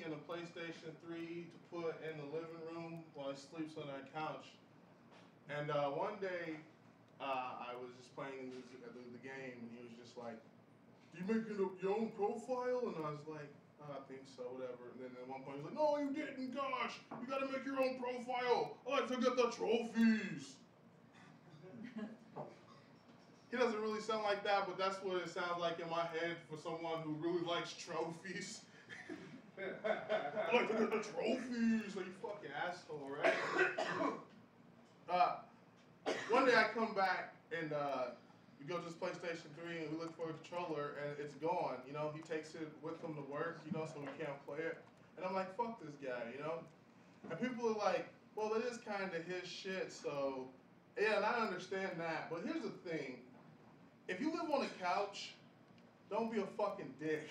and a PlayStation 3 to put in the living room while he sleeps on that couch. And one day, I was just playing the game, and he was just like, "Do you make your own profile?" And I was like, "I think so, whatever." And then at one point, he was like, "No, you didn't, gosh! You gotta make your own profile! I like to get the trophies!" He doesn't really sound like that, but that's what it sounds like in my head for someone who really likes trophies. I like to get the trophies, so you fucking asshole, right? One day I come back and we go to this PlayStation 3 and we look for a controller and it's gone. You know, he takes it with him to work, you know, so we can't play it. And I'm like, fuck this guy, you know? And people are like, well, it is kind of his shit, so yeah, and I understand that. But here's the thing. If you live on a couch, don't be a fucking dick.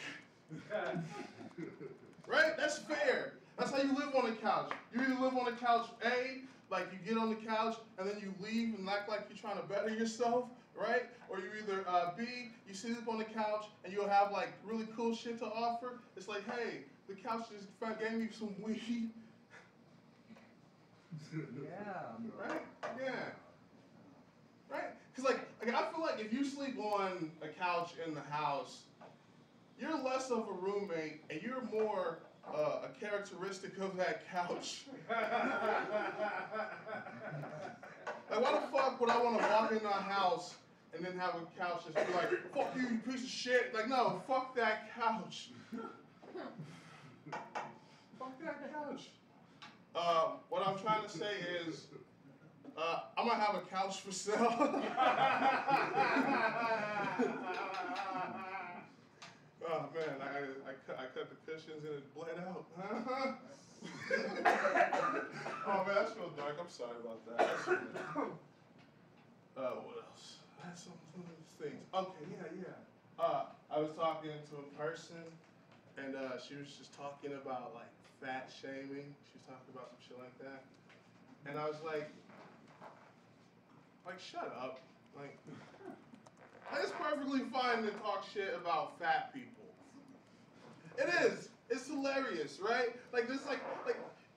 Right? That's fair. That's how you live on a couch. You either live on a couch, A, like you get on the couch and then you leave and act like you're trying to better yourself, right? Or you either, B, you sit up on the couch and you'll have like really cool shit to offer. It's like, hey, the couch just gave me some weed. Yeah. Right? Yeah. Right? Because like I feel like if you sleep on a couch in the house, you're less of a roommate and you're more a characteristic of that couch. Like why the fuck would I want to walk into a house and then have a couch just be like, fuck you, you piece of shit. Like no, fuck that couch. Fuck that couch. What I'm trying to say is, I'm gonna have a couch for sale. Oh man, I cut the cushions and it bled out. Oh man, that's real dark. I'm sorry about that. What else? That's some of those things. Okay, yeah. I was talking to a person, and she was just talking about like fat shaming. She was talking about some shit like that, and I was like, shut up. Like, it's perfectly fine to talk shit about fat people. It is. It's hilarious, right? Like, there's like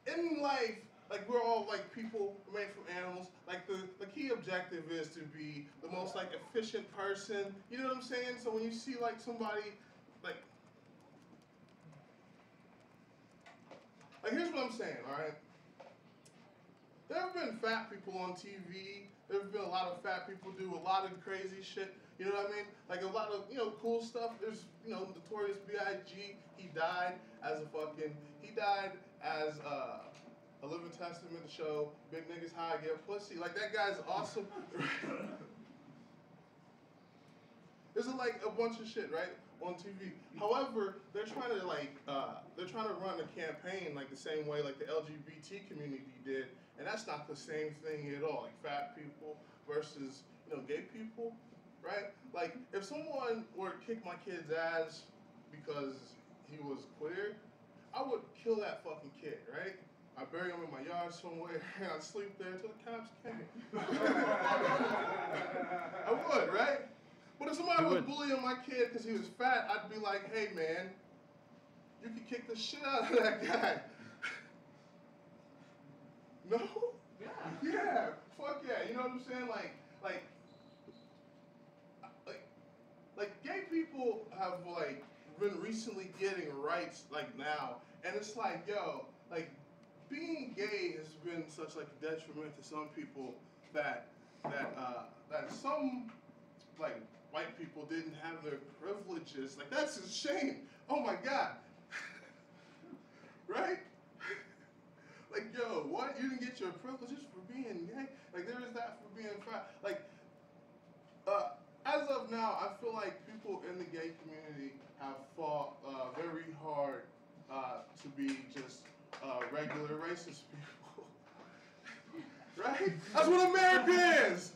in life, like we're all like people made from animals. Like the key objective is to be the most like efficient person. You know what I'm saying? So when you see like somebody like here's what I'm saying, all right? There have been fat people on TV. There have been a lot of fat people do a lot of crazy shit. You know what I mean? Like a lot of, cool stuff. There's, Notorious B.I.G. He died as a living testament to show big niggas how I get pussy. Like that guy's awesome. There's like a bunch of shit, right, on TV. However, they're trying to run a campaign like the same way like the LGBT community did, and that's not the same thing at all. Like fat people versus gay people, right? Like if someone were to kick my kid's ass because he was queer, I would kill that fucking kid, right? I'd bury him in my yard somewhere and I'd sleep there until the cops came. I would, right? But if somebody was bullying my kid because he was fat, I'd be like, hey man, you can kick the shit out of that guy. No? Yeah. Yeah, fuck yeah. You know what I'm saying? Like gay people have like been recently getting rights like now, and it's like, yo, like being gay has been such like a detriment to some people that some like white people didn't have their privileges. Like that's a shame. Oh my God. Right? Like, yo, what? You didn't get your privileges for being gay? Like there is that for being fat. Like as of now, I feel like people in the gay community have fought very hard to be just regular racist people. Right? That's what America is!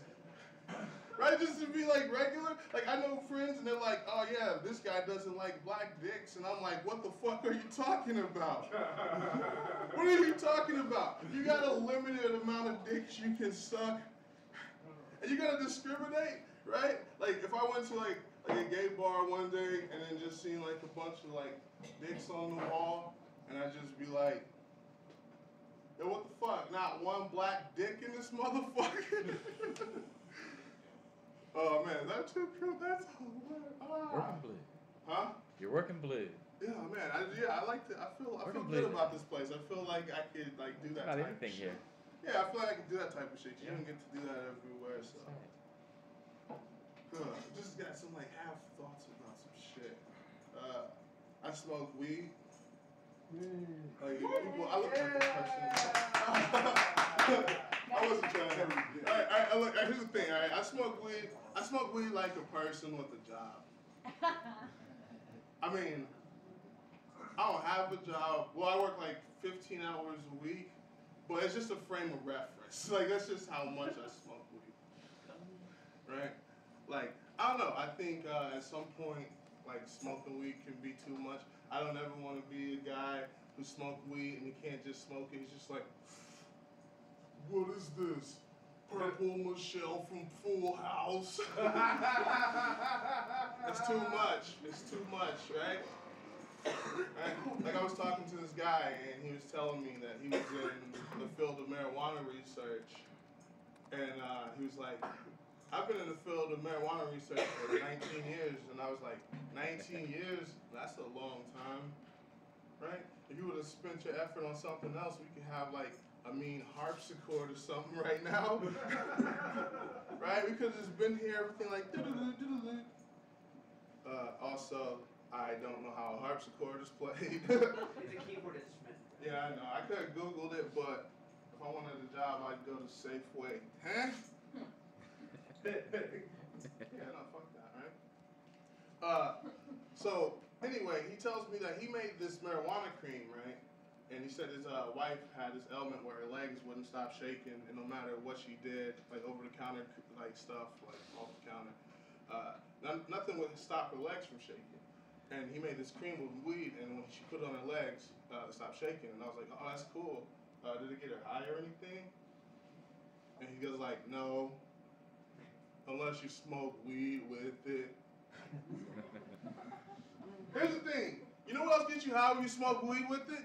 Right? Just to be like regular. Like I know friends and they're like, oh yeah, this guy doesn't like black dicks. And I'm like, what the fuck are you talking about? What are you talking about? You got a limited amount of dicks you can suck. And you gotta discriminate, right? Like if I went to like a gay bar one day and then just seen like a bunch of like dicks on the wall and I just this motherfucker. Oh man, is that too cute? That's Working blue. Huh? You're working blue. Yeah, man. I like to. I feel Working good blue. about this place. I feel like I could like do that About type anything of shit. here. Yeah, I feel like I could do that type of shit. You Yeah. don't get to do that everywhere, so. That's right. Just got some like half thoughts about some shit. I smoke weed. Like people, I look like a person. I wasn't trying to. Alright, look. Here's the thing. Alright, I smoke weed. I smoke weed like a person with a job. I mean, I don't have a job. Well, I work like 15 hours a week, but it's just a frame of reference. Like that's just how much I smoke weed. Right? Like I don't know. I think at some point, like smoking weed can be too much. I don't ever want to be a guy who smokes weed and he can't just smoke it. He's just like, what is this? Purple Michelle from Full House. It's too much. It's too much, right? Right? Like I was talking to this guy and he was telling me that he was in the field of marijuana research, and he was like, I've been in the field of marijuana research for 19 years, and I was like, 19 years? That's a long time, right? If you would have spent your effort on something else, we could have like a mean harpsichord or something right now, right? We could have just been here, everything like doo-doo-doo-doo-doo. Also, I don't know how a harpsichord is played. It's a keyboard instrument. Yeah, I know. I could have Googled it, but if I wanted a job, I'd go to Safeway. Huh? Yeah, no, fuck that, right? So, anyway, he tells me that he made this marijuana cream, right? And he said his wife had this ailment where her legs wouldn't stop shaking, and no matter what she did, like over-the-counter like stuff, like off-the-counter, nothing would stop her legs from shaking. And he made this cream with weed, and when she put it on her legs, it stopped shaking. And I was like, oh, that's cool. Did it get her high or anything? And he goes like, no, unless you smoke weed with it. Here's the thing. You know what else gets you high when you smoke weed with it?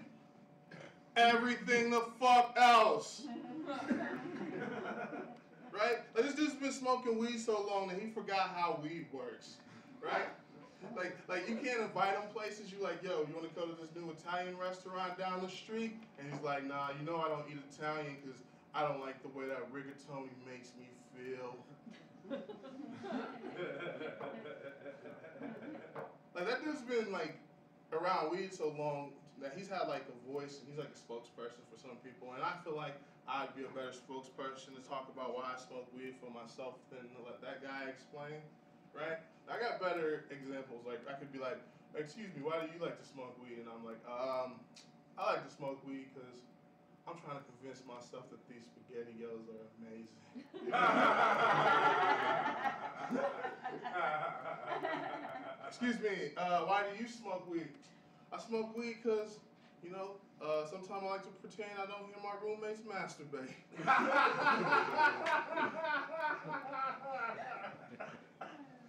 Everything the fuck else. Right? Like this dude's been smoking weed so long that he forgot how weed works. Right? Like you can't invite him places. You like, yo, you want to go to this new Italian restaurant down the street? And he's like, nah, you know I don't eat Italian because I don't like the way that rigatoni makes me feel. Like that dude's been like around weed so long that he's had like a voice and he's like a spokesperson for some people. And I feel like I'd be a better spokesperson to talk about why I smoke weed for myself than to let that guy explain. Right? I got better examples. Like I could be like, excuse me, why do you like to smoke weed? And I'm like, I like to smoke weed because I'm trying to convince myself that these SpaghettiOs are amazing. Excuse me, why do you smoke weed? I smoke weed because, you know, sometimes I like to pretend I don't hear my roommates masturbate.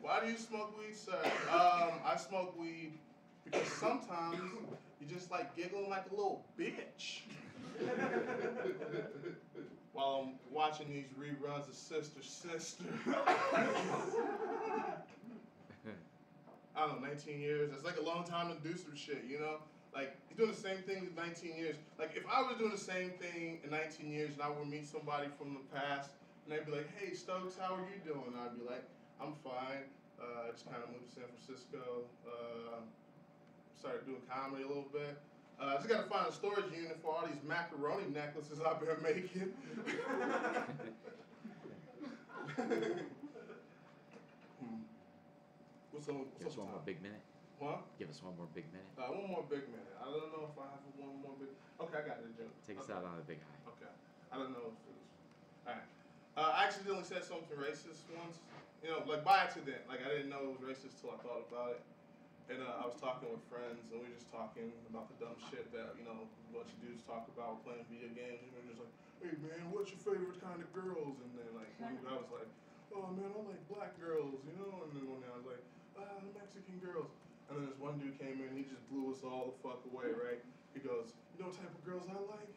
Why do you smoke weed, sir? I smoke weed because sometimes you just like giggling like a little bitch. While I'm watching these reruns of Sister Sister. I don't know, 19 years. That's like a long time to do some shit, you know? Like, he's doing the same thing in 19 years. Like, if I was doing the same thing in 19 years and I would meet somebody from the past and they'd be like, hey, Stokes, how are you doing? I'd be like, I'm fine. I just kind of moved to San Francisco. Started doing comedy a little bit. I just got to find a storage unit for all these macaroni necklaces I've been making. Give us one more big minute. What? Give us one more big minute. One more big minute. I don't know if I have one more big. Okay, I got it, Joe. Take us out on a big high. Okay. I don't know if it was. All right. I accidentally said something racist once. You know, like by accident. Like I didn't know it was racist till I thought about it. And I was talking with friends, and we were just talking about the dumb shit that, you know, a bunch of dudes talk about playing video games. And they're just like, hey, man, what's your favorite kind of girls? And then, like, one guy was like, oh, man, I like black girls, you know? And then one guy was like, Mexican girls. And then this one dude came in, and he just blew us all the fuck away, right? He goes, you know what type of girls I like?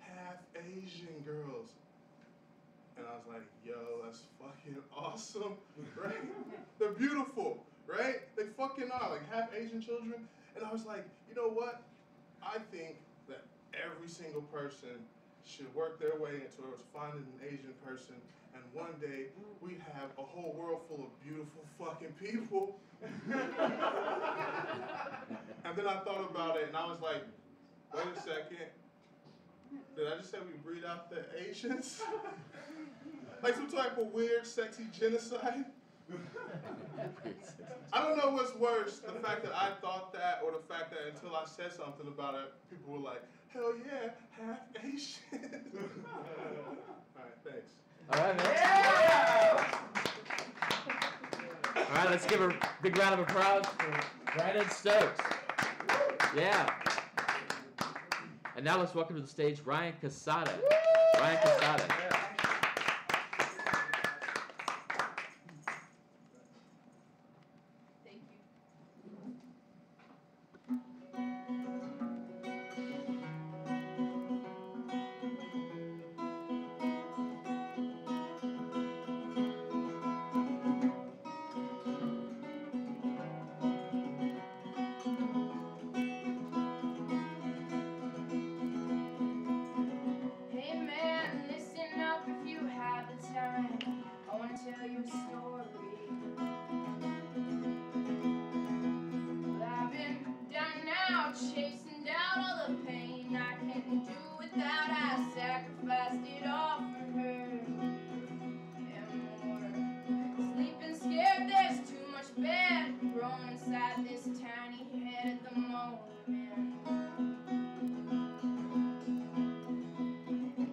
Half Asian girls. And I was like, yo, that's fucking awesome, right? They're beautiful, right? They fucking are, like half Asian children. And I was like, you know what? I think that every single person should work their way into finding an Asian person, and one day we have a whole world full of beautiful fucking people. And then I thought about it, and I was like, wait a second. Did I just say we breed out the Asians? Like some type of weird, sexy genocide? I don't know what's worse, the fact that I thought that or the fact that until I said something about it, people were like, hell yeah, half Asian. All right, thanks. All right, man. Yeah! All right, let's give a big round of applause for Brandon Stokes. Yeah. And now let's welcome to the stage Ryan Casada. Ryan Casada. Thank you. Hey man, listen up if you have the time. I want to tell you a story. Well, I've been down and out, chasing down all the pain I couldn't do without. I sacrificed it all for her and more. Sleeping scared, there's too much bad growing inside this tiny head at the moment.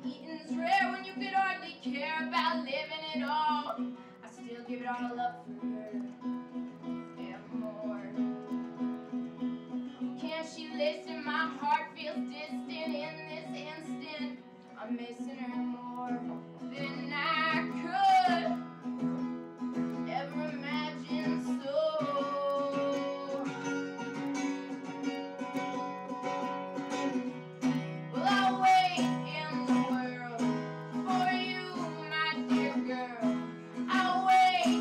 Eating's rare when you could hardly care about living at all. I still give it all up for her and more. Can't she listen? My heart feels distant in this instant. I'm missing her more than I could ever imagine. So well, I'll wait in the world for you, my dear girl. I'll wait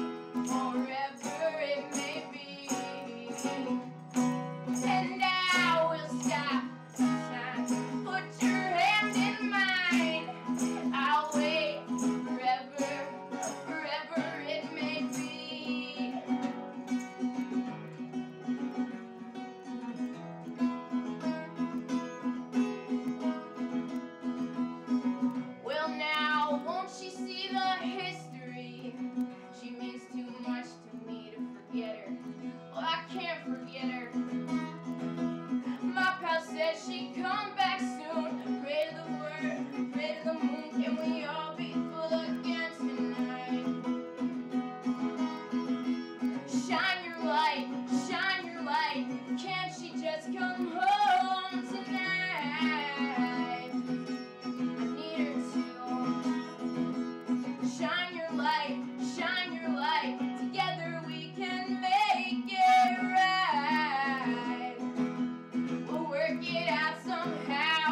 forever it may be, and I will stop time. Put your hand in mine. I'll wait forever, forever it may be. Well now, won't she see the history? She means too much to me to forget her. Well, I can't forget her. My pal said she'd come back soon. Pray to the word, pray to the moon. Can we all be full again tonight? Shine your light, shine your light. Can't she just come home tonight? I need her to. Shine your light, shine your light. Together we can make it right. We'll work it out somehow.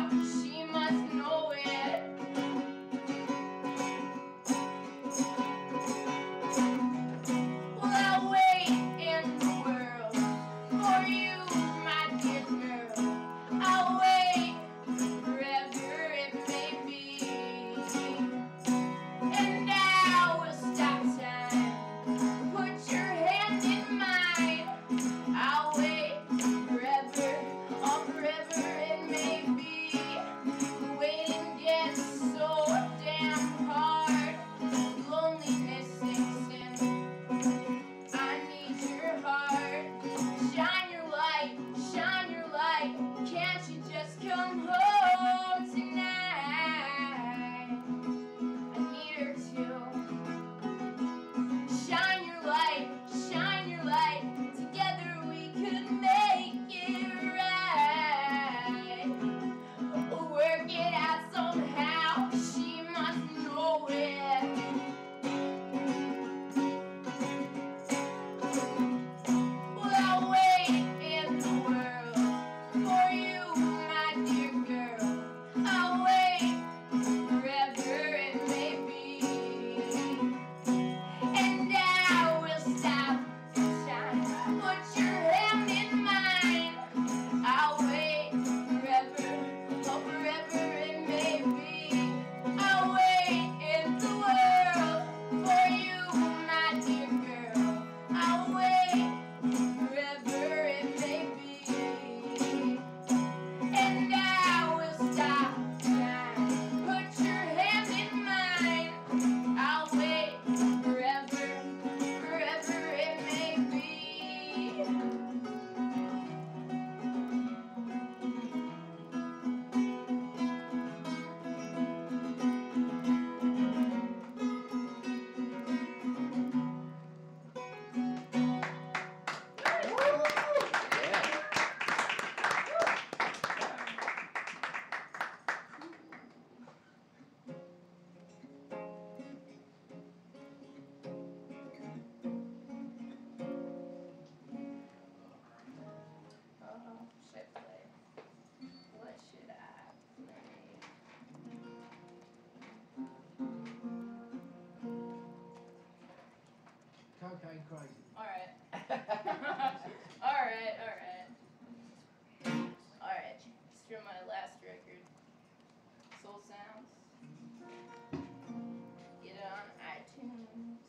cocaine crazy. Alright. Alright. Alright. It's from my last record. Soul Sounds. Get it on iTunes.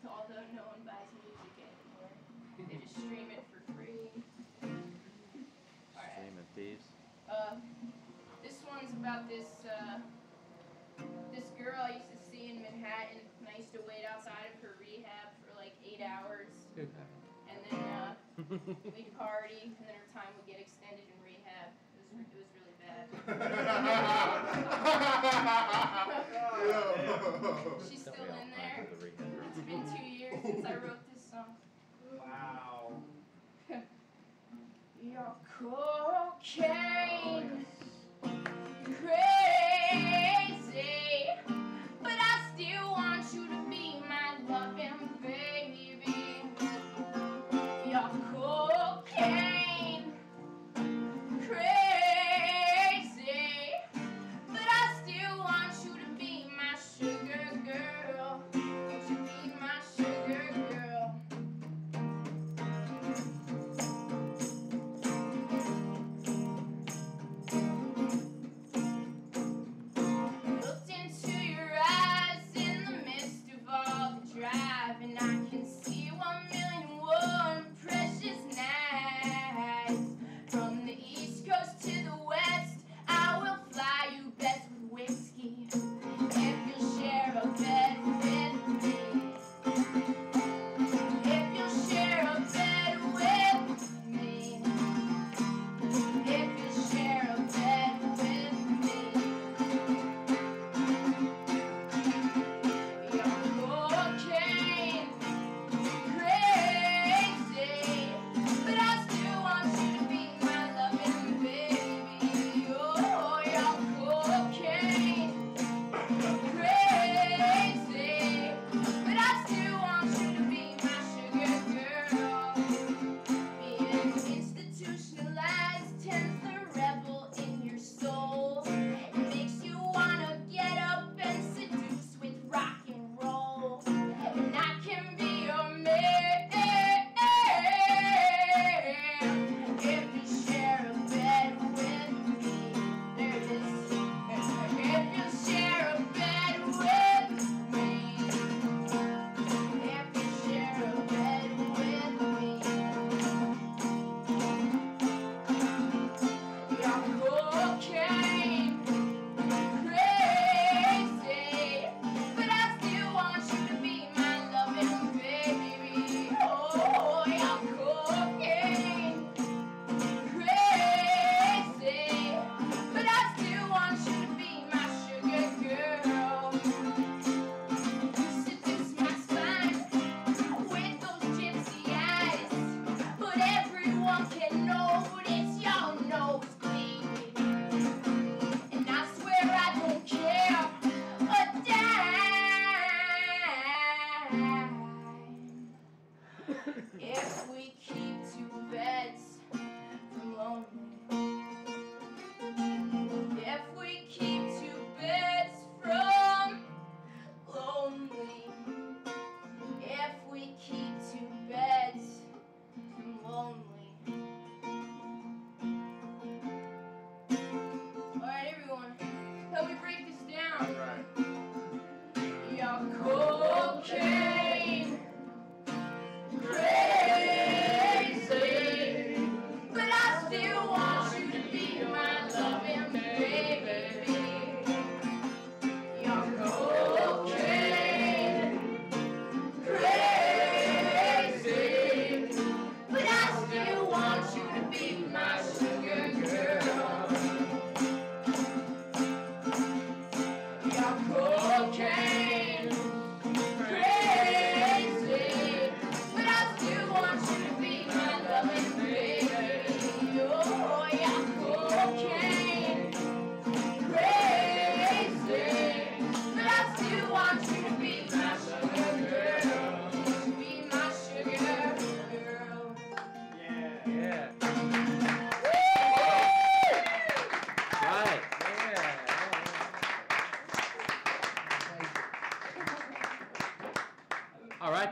Although no one buys music anymore. They just stream it for free. Alright. Streaming thieves. This one's about this girl I used to see in Manhattan, and I used to wait outside of her rehab for like 8 hours. And then we'd party, and then her time would get extended in rehab. It was really bad. She's still in there. It's been 2 years since I wrote this song. Wow. Your cocaine crazy, but I still want you to be my loving baby. Your cocaine crazy, but I still want you to be my sugar girl. Won't you be my sugar girl?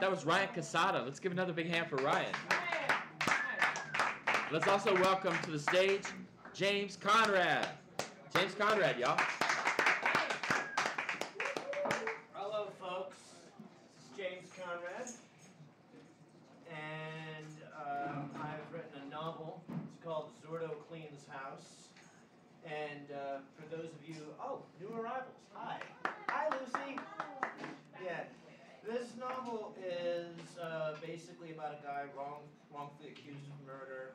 That was Ryan Casada. Let's give another big hand for Ryan. Let's also welcome to the stage James Conrad. James Conrad, y'all. Hello, folks. This is James Conrad, and I've written a novel. It's called Zordo Cleans House. And for those of you, new arrivals. Hi. Hi, Lucy. Yeah. This novel is basically about a guy wrongfully accused of murder,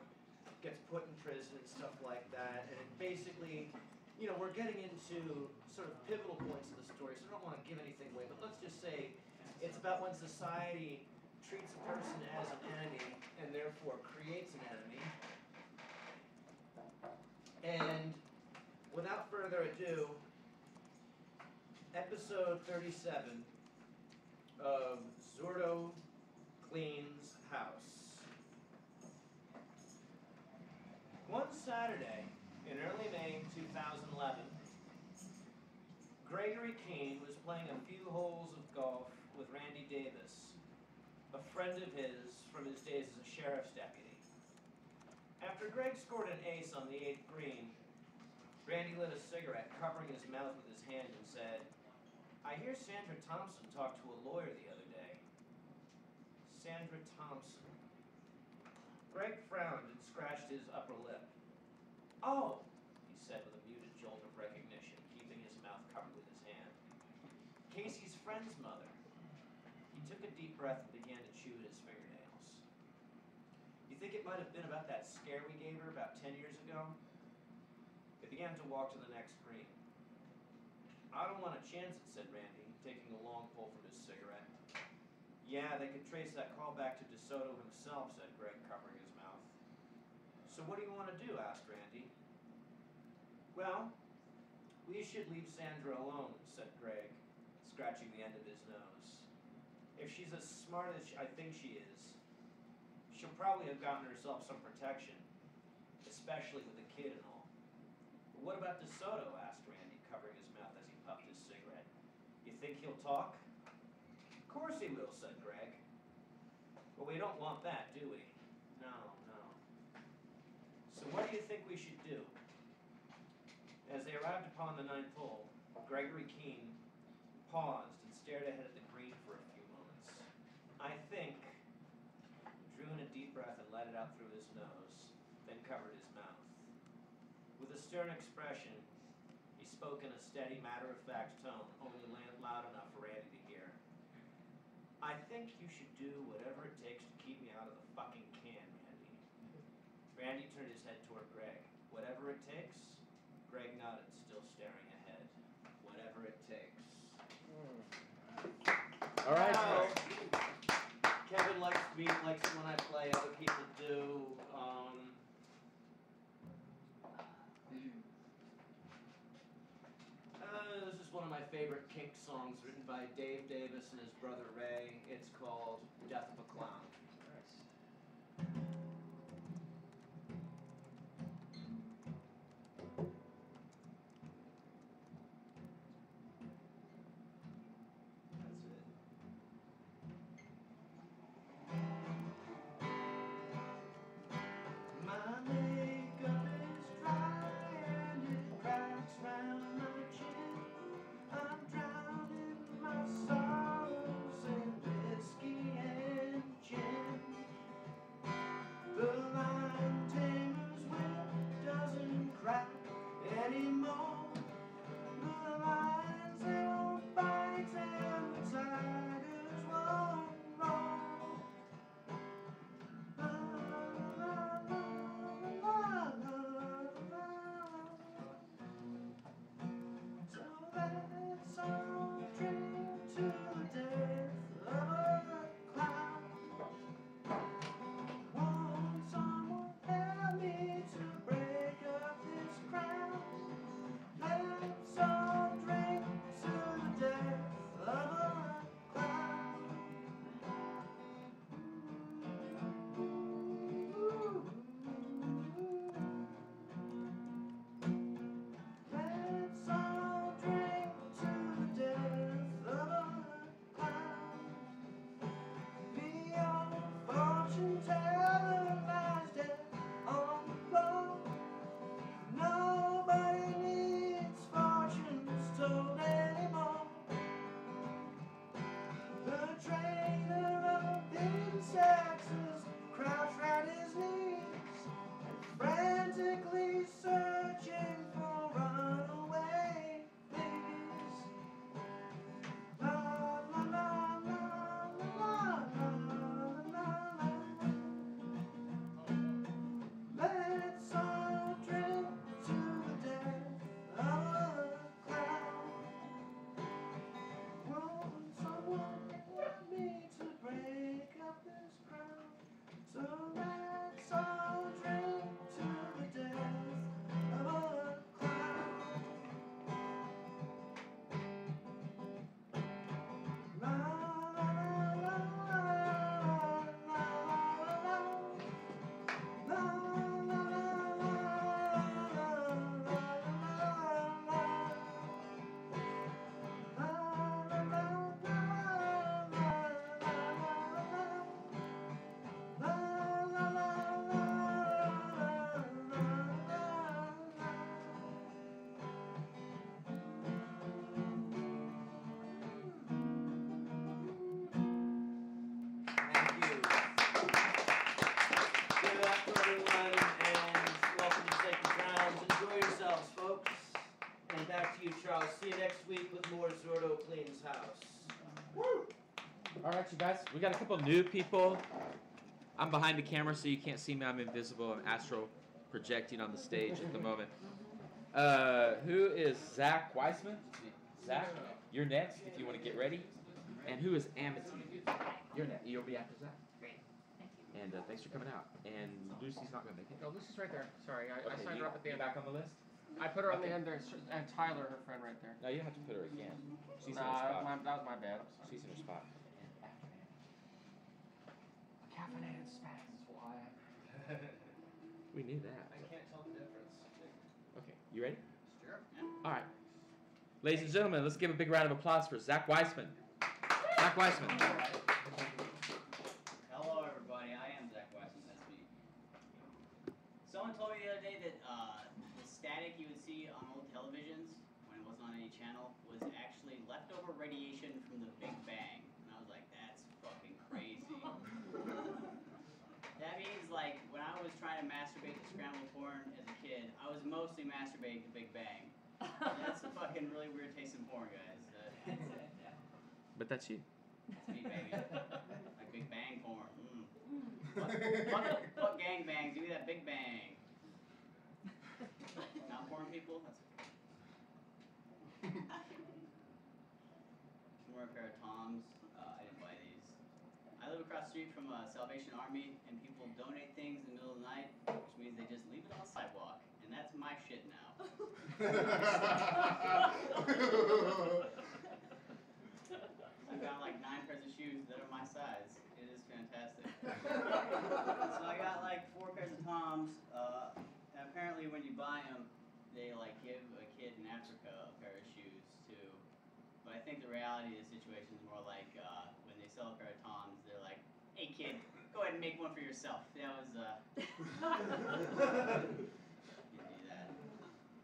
gets put in prison and stuff like that. And it basically, we're getting into sort of pivotal points of the story, so I don't want to give anything away, but let's just say it's about when society treats a person as an enemy and therefore creates an enemy. And without further ado, episode 37 of Zordo Cleans House. One Saturday in early May 2011, Gregory Keene was playing a few holes of golf with Randy Davis, a friend of his from his days as a sheriff's deputy. After Greg scored an ace on the 8th green, Randy lit a cigarette, covering his mouth with his hand, and said, "I hear Sandra Thompson talked to a lawyer the other day." Sandra Thompson. Greg frowned and scratched his upper lip. "Oh," he said with a muted jolt of recognition, keeping his mouth covered with his hand. "Casey's friend's mother." He took a deep breath and began to chew at his fingernails. "You think it might have been about that scare we gave her about 10 years ago?" They began to walk to the next green. "I don't want to chance it," said Randy, taking a long pull from his cigarette. "Yeah, they could trace that call back to DeSoto himself," said Greg, covering his mouth. "So what do you want to do?" asked Randy. "Well, we should leave Sandra alone," said Greg, scratching the end of his nose. "If she's as smart as I think she is, she'll probably have gotten herself some protection, especially with the kid and all." "But what about DeSoto?" asked Randy, covering his mouth as he puffed his cigarette. "You think he'll talk?" "Of course he will," said Greg. "But we don't want that, do we?" No. "So what do you think we should do?" As they arrived upon the 9th hole, Gregory Keene paused and stared ahead at the green for a few moments. "I think," he drew in a deep breath and let it out through his nose, then covered his mouth. With a stern expression, he spoke in a steady, matter-of-fact tone, only loud enough for Randy to hear. "I think you should do whatever it takes to keep me out of the fucking can, Randy." Randy turned his head toward Greg. "Whatever it takes?" Greg nodded, still staring ahead. "Whatever it takes." All right. Now, Kevin likes it when I play, other people do. This is one of my favorite Kink songs written by Dave Davis and his brother Ray. It's called "Death of a Clown." That's it. My makeup is dry and it cracks round my chin. I'm drowning my sorrows in whiskey and gin. The lion tamer's whip doesn't crack anymore. The lions they won't fight and the tigers won't roar. La, la, la, la, la, la. So let's all drink to the death of a clown. Won't someone help me to break up this crowd? Let I'll see you next week with more Zordo Cleans House. All right, you guys. We got a couple new people. I'm behind the camera, so you can't see me. I'm invisible. I'm astral projecting on the stage at the moment. Who is Zach Weissman? Zach, you're next if you want to get ready. And who is Amity? You're next. You'll be after Zach. Great. Thank you. And thanks for coming out. And Lucy's not going to make it. No, Lucy's right there. Sorry, I Okay, signed her up at the you end. back on the list? I put her on the Okay. end there, and Tyler, her friend, right there. No, you don't have to put her again. She's in her Nah, spot. that was my bad. I'm sorry. She's in her spot. Caffeinated spats is why. We knew that. I can't tell the difference. Okay, you ready? Sure. All right. Ladies and gentlemen, let's give a big round of applause for Zach Weissman. Zach Weissman. Hello, everybody. I am Zach Weissman. That's me. Someone told me the other day that the static you would see on old televisions when it wasn't on any channel was actually leftover radiation from the Big Bang. And I was like, that's fucking crazy. That means, like, when I was trying to masturbate to scrambled porn as a kid, I was mostly masturbating to Big Bang. That's a fucking really weird taste in porn, guys. But that's you. That's me, baby. Like Big Bang porn. Fuck gangbangs. Give me that Big Bang. Not porn people? That's okay. More a pair of Toms. I didn't buy these. I live across the street from a Salvation Army, and people donate things in the middle of the night, which means they just leave it on the sidewalk. And that's my shit now. I've got like 9 pairs of shoes that are my size. It is fantastic. So I got like 4 pairs of Toms. And apparently when you buy them, they like give a kid in Africa a pair of shoes too. But I think the reality of the situation is more like when they sell a pair of Toms, they're like, hey kid, go ahead and make one for yourself. That was, you do that.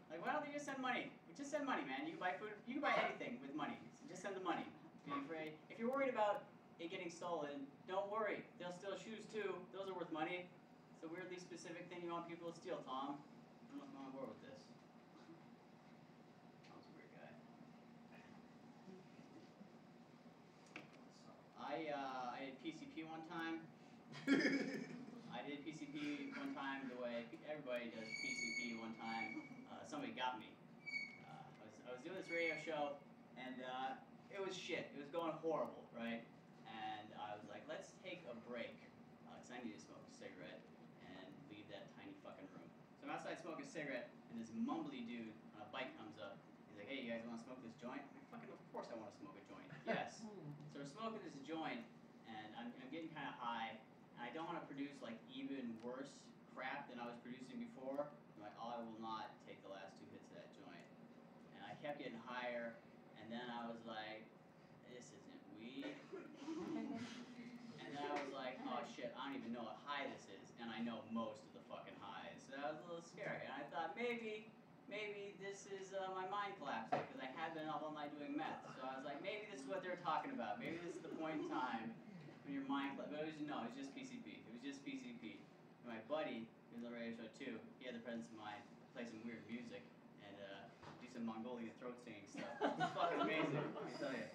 Like, why don't they just send money? Just send money, man. You can buy food, you can buy anything with money. So just send the money. Be afraid. If you're worried about it getting stolen, don't worry. They'll steal shoes too. Those are worth money. It's a weirdly specific thing you want people to steal, Tom. I don't know if I'm on board with this. Tom's a weird guy. I did PCP one time. I did PCP one time the way everybody does PCP one time. Somebody got me. I was doing this radio show, and it was shit. It was going horrible, right? And I was like, let's take a break, because I need to smoke a cigarette and leave that tiny fucking room. So I'm outside smoking a cigarette, and this mumbly dude on a bike comes up. He's like, hey, you guys want to smoke this joint? I'm like, fucking, of course I want to smoke a joint. Yes. So we're smoking this joint, and I'm getting kind of high, and I don't want to produce like even worse crap than I was producing before. I'm like, oh, I will not take the last 2 hits of that joint. And I kept getting higher, and then I was like, this isn't weed. And then I was like, oh shit, I don't even know what high this is, and I know most of the fucking highs. So that was a little scary, and I thought maybe this is my mind collapsing, because I had been up all night doing meth. So I was like, maybe this is what they're talking about. Maybe this is the point in time when your mind collapses. But it was just PCP. It was just PCP. And my buddy, who was on the radio show too, he had the presence of mind to play some weird music and do some Mongolian throat singing stuff. It was fucking amazing, let me tell you.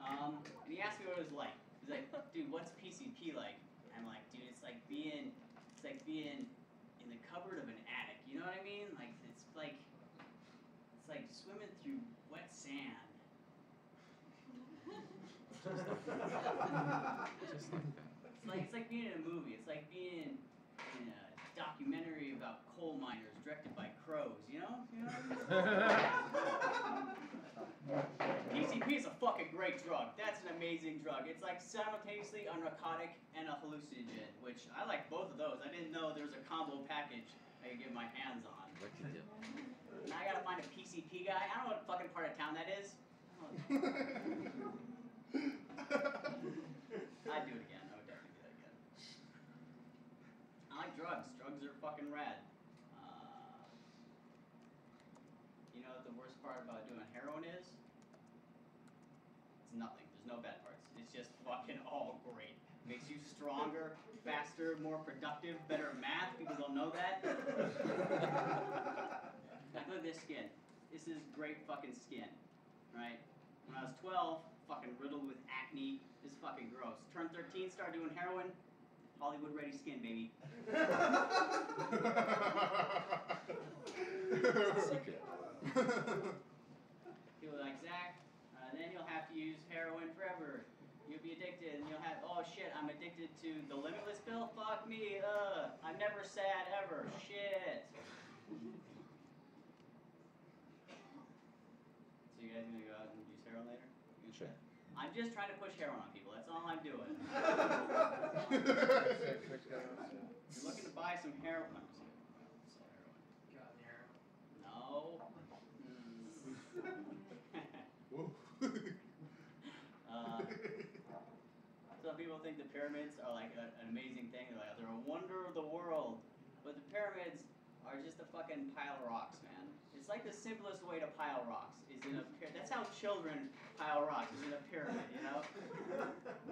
And he asked me what it was like. He's like, dude, what's PCP like? And I'm like, dude, it's like being in the cupboard of an attic. You know what I mean? Like it's like swimming through wet sand. It's like being in a movie. It's like being in a documentary about coal miners directed by crows. You know? You know what I mean? PCP is a fucking great drug. That's an amazing drug. It's like simultaneously a narcotic and a hallucinogen, which I like both of those. I didn't know there was a combo package I could get my hands on. What you do? Now I gotta find a PCP guy. I don't know what fucking part of town that is. I'd do it again. I would definitely do that again. I like drugs. Drugs are fucking rad. You know what the worst part about doing heroin is? It's nothing. There's no bad parts. It's just fucking all great. Makes you stronger, faster, more productive, better at math. People don't know that. Like, look at this skin. this is great fucking skin, right? When I was 12, fucking riddled with acne, this is fucking gross. Turned 13, started doing heroin, Hollywood ready skin, baby. Secret. People are like, Zach, then you'll have to use heroin forever. You'll be addicted, and you'll have, oh shit, I'm addicted to the Limitless pill? Fuck me, I'm never sad ever, shit. So you guys gonna go out and use heroin later? Sure. I'm just trying to push heroin on people, that's all I'm doing. You're looking to buy some heroin. I'm just kidding. Sell heroin. No. Some people think the pyramids are like an amazing thing. They're like, they're a wonder of the world. But the pyramids are just a fucking pile of rocks, man. It's like the simplest way to pile rocks is in a pyramid. That's how children pile rocks, is in a pyramid, you know?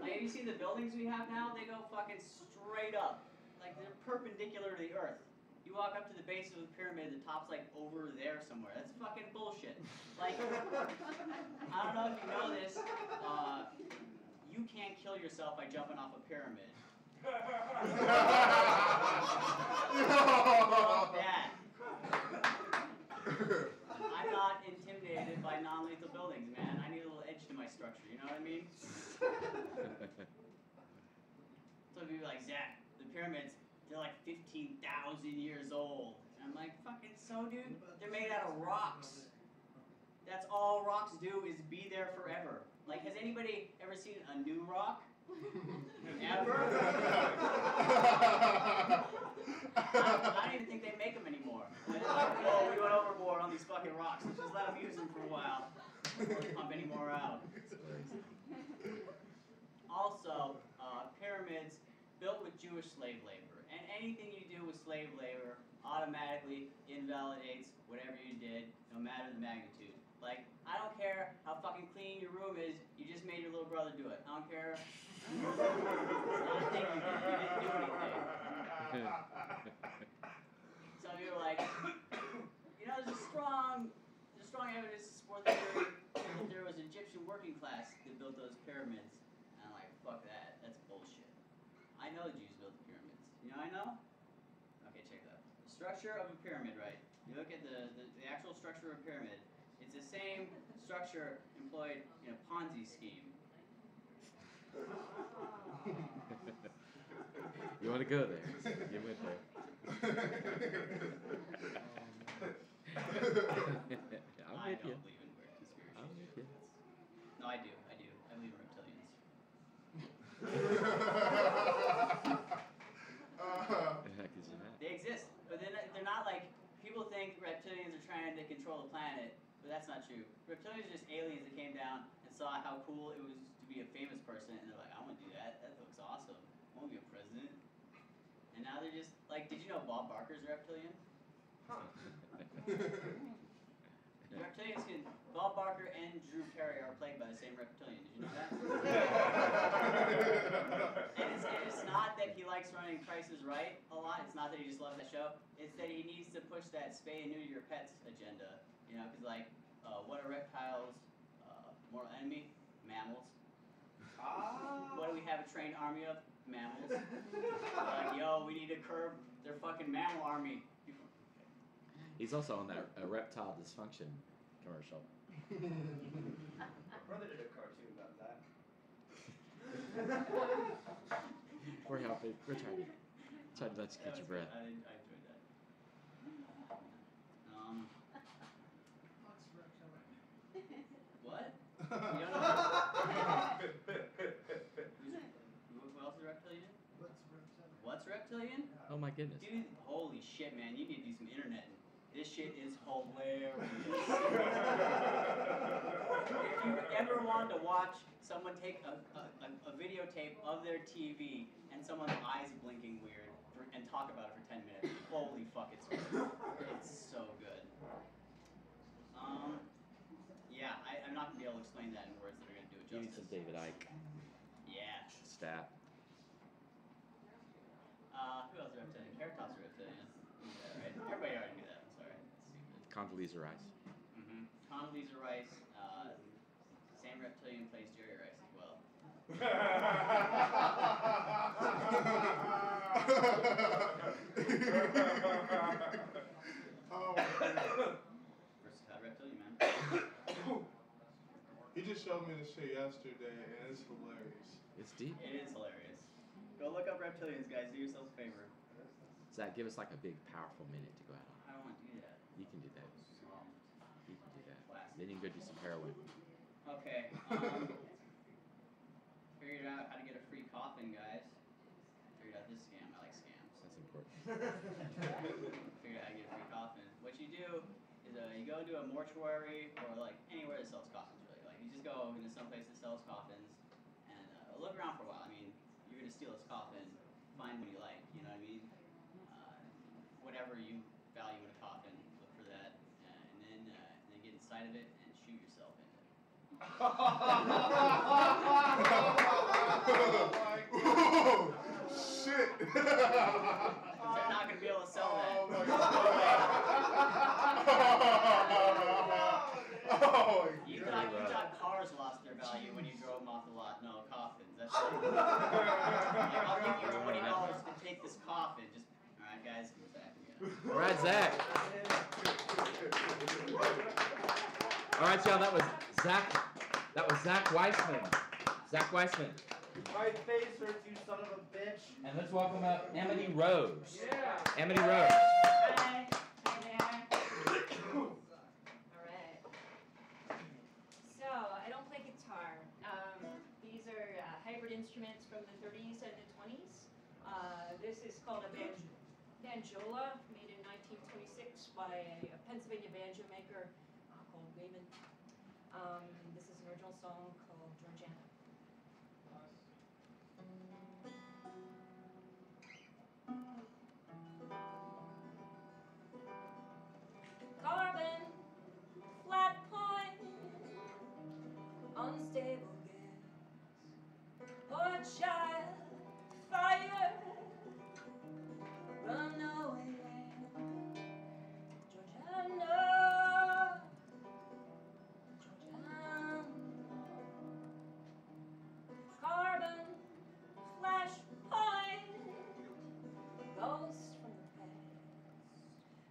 Like, have you seen the buildings we have now? They go fucking straight up. Like, they're perpendicular to the earth. You walk up to the base of the pyramid, the top's like over there somewhere. That's fucking bullshit. Like, I don't know if you know this, you can't kill yourself by jumping off a pyramid. That. I'm not intimidated by non-lethal buildings, man. I need a little edge to my structure, you know what I mean? So people are like, Zach, the pyramids, they're like 15,000 years old. And I'm like, fucking so, dude? They're made out of rocks. That's all rocks do is be there forever. Like, has anybody ever seen a new rock? Ever? I don't even think they make them anymore. They're like, oh, we went overboard on these fucking rocks. Let's just let them use them for a while before we pump any more out. Also, pyramids built with Jewish slave labor. And anything you do with slave labor automatically invalidates whatever you did, no matter the magnitude. Like, I don't care how fucking clean your room is, you just made your little brother do it. I don't care. It's not a thing you did. You didn't do anything. Some people are like, you know, there's strong evidence to support the theory that there was an Egyptian working class that built those pyramids. And I'm like, fuck that. That's bullshit. I know the Jews built the pyramids. You know I know? Okay, check it out. The structure of a pyramid, right? You look at the actual structure of a pyramid. It's the same structure employed in a Ponzi scheme. You want to go there? You went there. I don't believe in weird conspiracies. I'm with you. No, I do. I believe in reptilians. They exist, but they're not like, people think reptilians are trying to control the planet, but that's not true. Reptilians are just aliens that came down and saw how cool it was to be a famous person, and they're like, I want to do that. That looks awesome. I want to be a president. And now they're just like, did you know Bob Barker's a reptilian? Reptilians Bob Barker and Drew Carey are played by the same reptilian. Did you know that? and it's not that he likes running Price is Right a lot. It's not that he just loves that show. It's that he needs to push that spay and neuter your pets agenda. You know, because like, what are reptiles' mortal enemy? Mammals. What do we have a trained army of? Mammals. Like, yo, we need to curb their fucking mammal army. He's also on that reptile dysfunction commercial. My brother did a cartoon about that. We're helping. We're trying to let you catch your breath. I enjoyed that. What? You don't know? Who else is a reptilian? What's reptilian? Oh my goodness. Dude, holy shit, man. You need to do some internet. This shit is hilarious. If you ever wanted to watch someone take a videotape of their TV and someone's eyes blinking weird and talk about it for 10 minutes, holy fuck, it's good. It's so good. Yeah, I'm not going to be able to explain that in words that are going to do it You need justice. some David Icke Yeah. stat. Who else is reptilian? Carrot Top's a reptilian. Yeah, right. Everybody already knew that. I'm sorry. Stupid. Condoleezza Rice. Mm-hmm. Condoleezza Rice, same reptilian plays Jerry Rice as well. Oh, man. Versatile reptilian, man. He just showed me the shit yesterday, and it's hilarious. It's deep. It is hilarious. Go look up reptilians, guys. Do yourself a favor. Zach, give us like a big, powerful minute to go out on. I don't want to do that. You can do that. Soft. You can do that. Classic. Then you can go do some heroin. Okay. Figured out how to get a free coffin, guys. Figured out this scam. I like scams. That's important. Figured out how to get a free coffin. What you do is you go into a mortuary or like anywhere that sells coffins, really. Like you just go into some place that sells coffins and look around for a while. I mean, you're gonna steal this coffin, find what you like. You know what I mean? Whatever you value in a coffin, look for that, and then get inside of it and shoot yourself in it. Oh, shit. They're not gonna be able to sell that. Oh, my God. Oh, You God. thought cars lost their value when you drove them off the lot. No, coffins. That's it. Like, I'll give you $20 to take this coffin. Just, all right, guys, go back. All right, Zach. All right, y'all. That was Zach Weissman. Zach Weissman. My face hurts, you son of a bitch. And let's welcome up Amity Rose. Yeah. Amity Rose. Hi. Hi there. Alright. So, I don't play guitar. These are hybrid instruments from the 30s and the 20s. This is called a banjola, made in 1926 by a Pennsylvania banjo maker called Wayman. This is an original song called Georgiana. Carbon, flat point, unstable gas, poor child, fire, runaway land, Georgiana, Georgiana. Carbon, flash point, ghost from the past.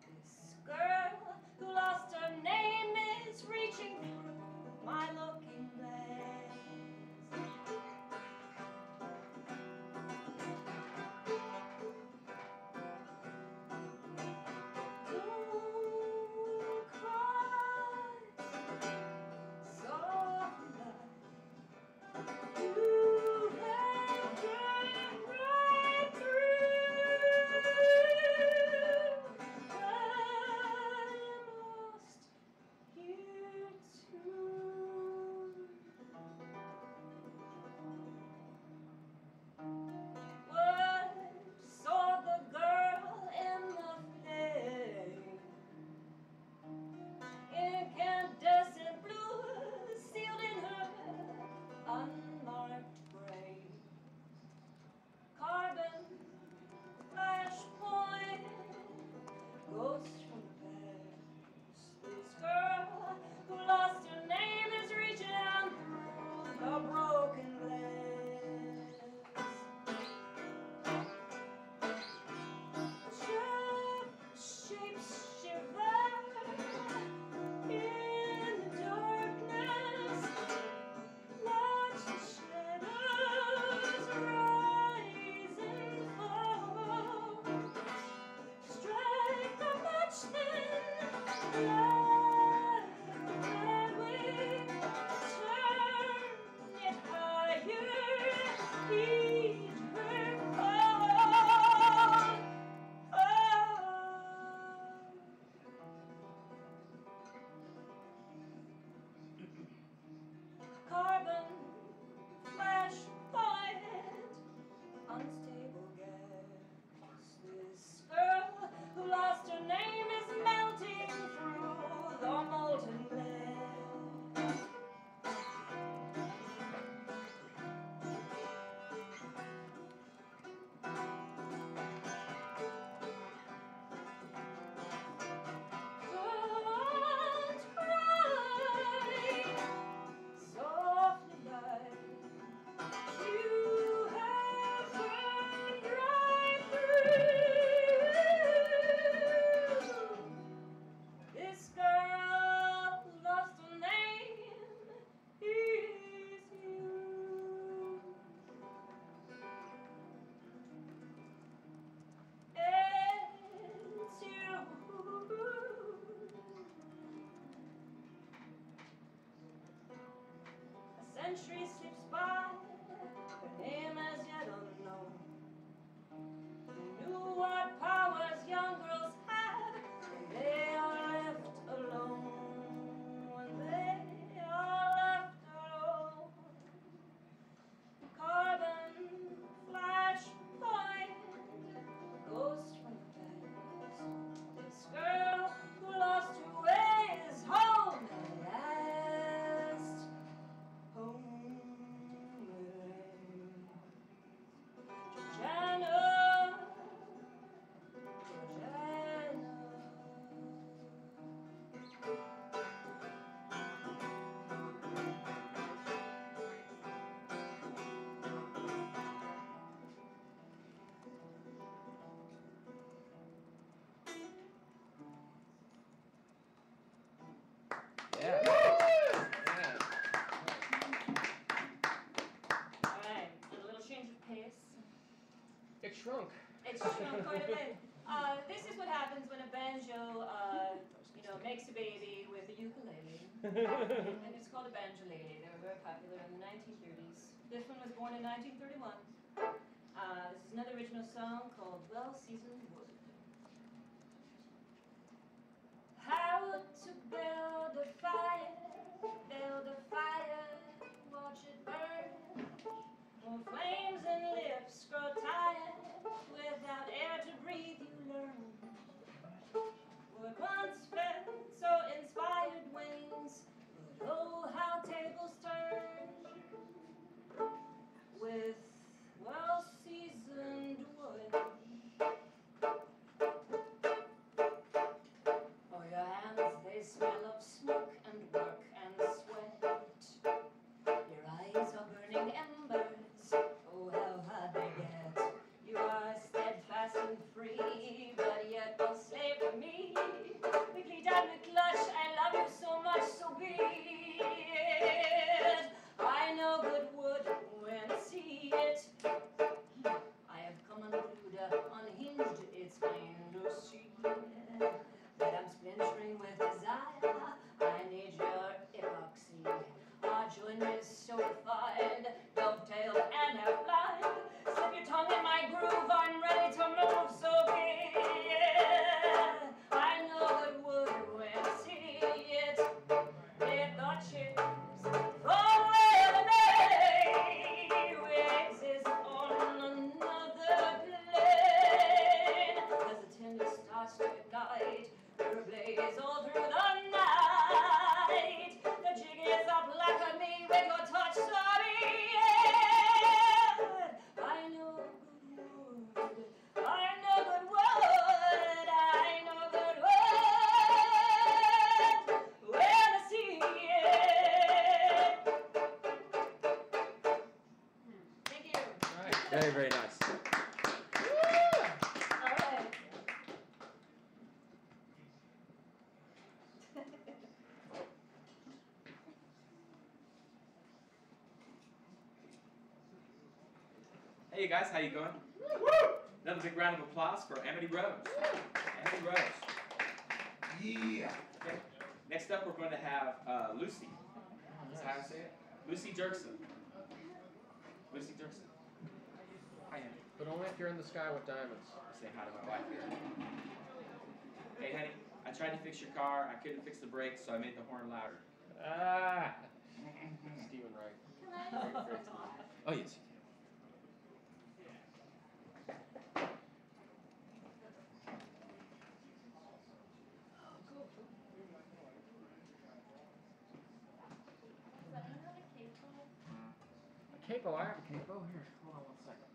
This girl who lost her name is reaching through my looking glass. Don't cry, soft light. You have been right through. I lost here too. What saw the girl in the flame? Incandescent blue sealed in her unmarked grave. Carbon, flash point, ghost from the past. This girl who lost her name is reaching out through the broken glass. Shapes shiver in the darkness. Watch the shadows rise and fall. Strike the match then, light that way. Turn it higher, heed her call. Carbon, flash point, unstable gas. This girl who lost her name is melting through century slips by, her name as yet unknown. Who knew what powers young girls have when they are left alone? When they are left alone. Carbon flash point, ghost from the past. This girl who lost her way is home at last. Home Georgiana, Georgiana. Yeah. Alright, and a little change of pace. It shrunk. It's shrunk quite a bit. This is what happens when a banjo, makes a baby with a ukulele. And it's called a banjolele. They were very popular in the 1930s. This one was born in 1931. This is another original song called Well-Seasoned Wood. How to build a fire, watch it burn. More flames and lips grow tired, without air to breathe you learn. What once felt so inspired wings, but oh how tables turn. With well-seasoned wood. Oh, your hands, they smell of smoke and work and sweat. Your eyes are burning embers. Oh, how hard they get. You are steadfast and free, but yet a slave to me. Quickly down the clutch, I love you so much, so be it. I know good wood when I see it. I have come unglued, unhinged, it's plain to see that I'm splintering with desire. I need your epoxy. Our joiner is so refined, dovetailed and half-blind. Slip your tongue in my groove, I'm ready to move, so be it. I know good wood when I see it. Let the chips fall away the day exist on another plane. As the tinder starts to ignite, her blaze all through the night. The jig is up like a me with your touch, sorry. I know good wood. I know good wood. I know good wood. When I see it. Thank you. Right. Very, very nice. All right. Hey, you guys, how you going? Another big round of applause for Amity Rose. Amity Rose. Yeah. Okay. Next up, we're going to have Lucy. Is that how I say it? Lucy Dirksen. Lucy Dirksen. Hi, Andy. But only if you're in the sky with diamonds. Say hi to my wife here. Hey, honey, I tried to fix your car. I couldn't fix the brakes, so I made the horn louder. Ah. Stephen Wright. Oh, yes. A capo, I have a capo. Here, hold on 1 second.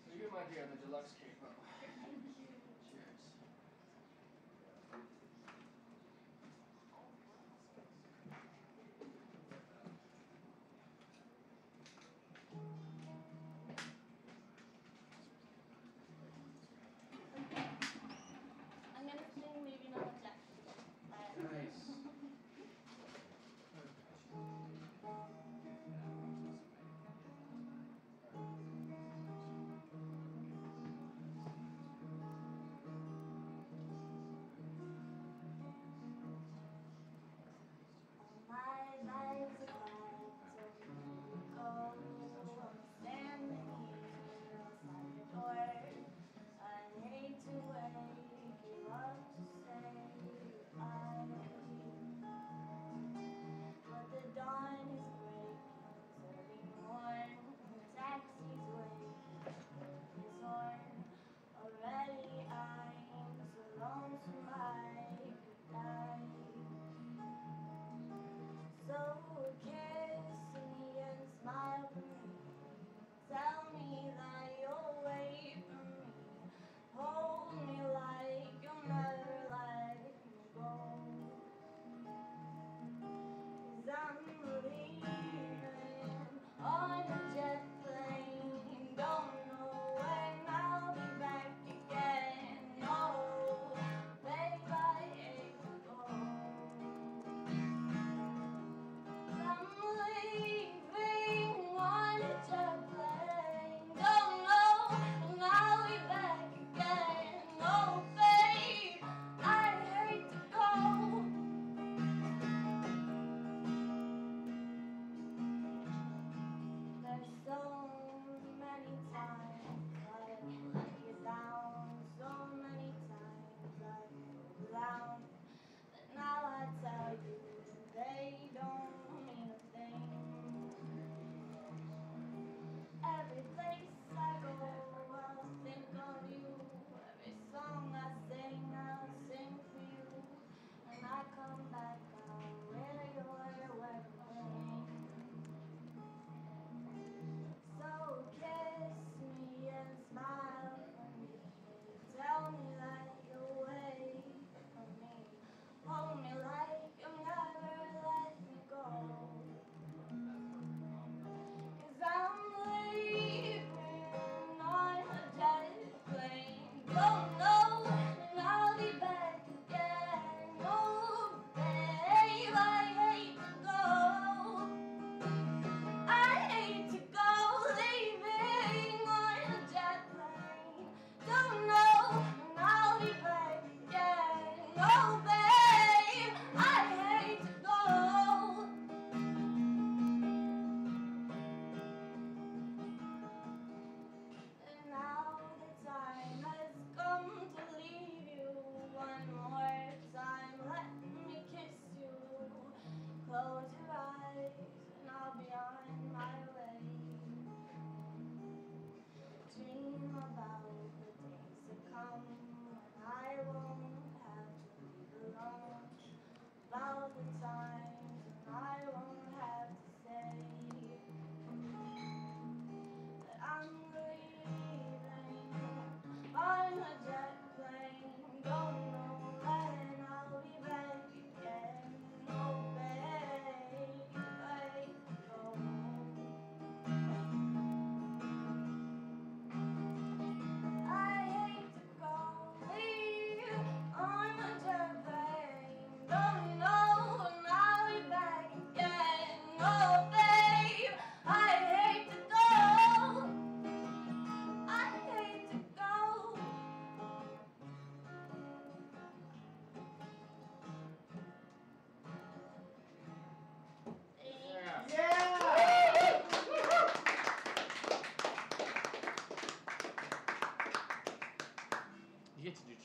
So you might be on the deluxe capo. Cheers. I'm gonna sing Leaving on the Deck. Nice.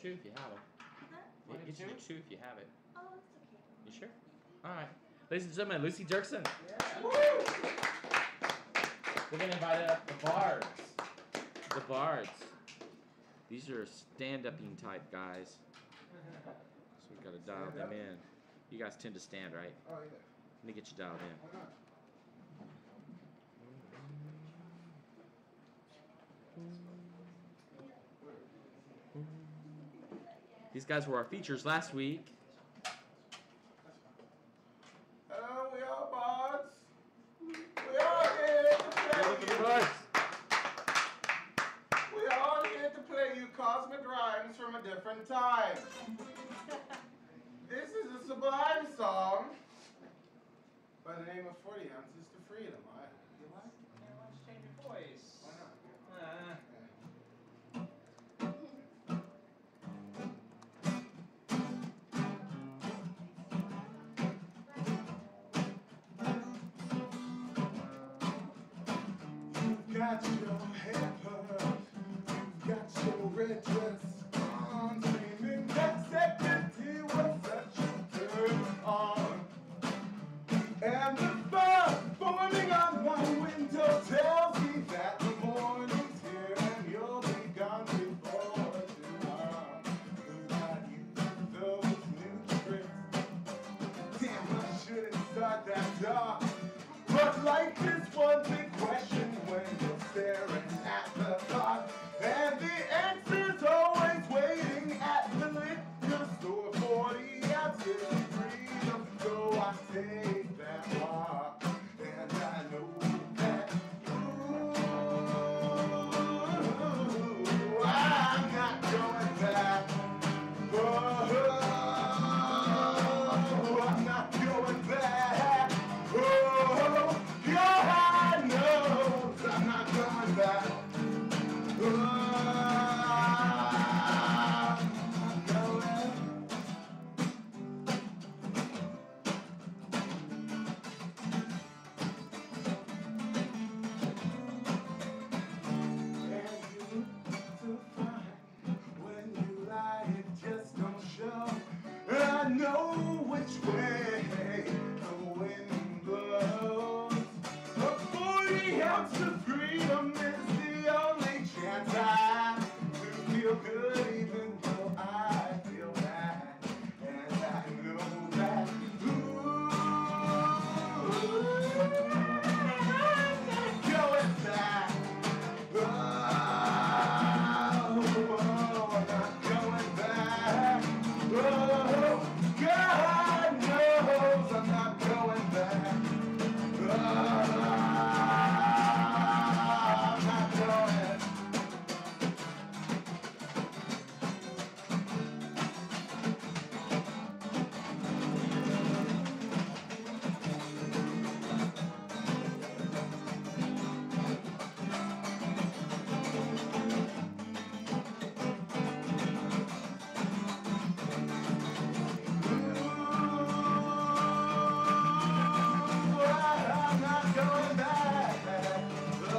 2 if you have them. It gets you to 2 if you have it. Oh, it's okay. You sure? All right. Ladies and gentlemen, Lucy Dirksen. Yeah. Woo! We're going to invite up the bards. The bards. These are stand-upping type guys. So we've got to dial them in. You guys tend to stand, right? Oh, yeah. Let me get you dialed in. Why not? These guys were our features last week. Hello, we are bards. We are here to play you. We are here to play you cosmic rhymes from a different time. This is a sublime song by the name of 40 Ounces to Freedom. You like? Yeah, why don't you change your voice? Why not? You've got your hair permed, you've got your red dress on, screaming that Sept was such a turn on. And the fire forming on my window tells me that the morning's here and you'll be gone before too long. Who got you those new tricks? Damn, I shouldn't start that talk. But life is one big question when you're staring at the clock, and the answer's always waiting at the liquor store. 40 ounces of freedom, so I take that walk, and I know that ooh, I'm not going back. Oh, I'm not going back. Oh, God knows I'm not going back. Oh, I'm going. And you look so fine when you lie, it just don't show. I know which way the wind blows. A 40 ounce of freedom is the only chance I have to feel good, even though I feel bad. And I know that. Ooh, I'm not going back. Oh, I'm not going back. Oh, God knows I'm not going back. Oh, I'm not going. I'm not going back. Oh,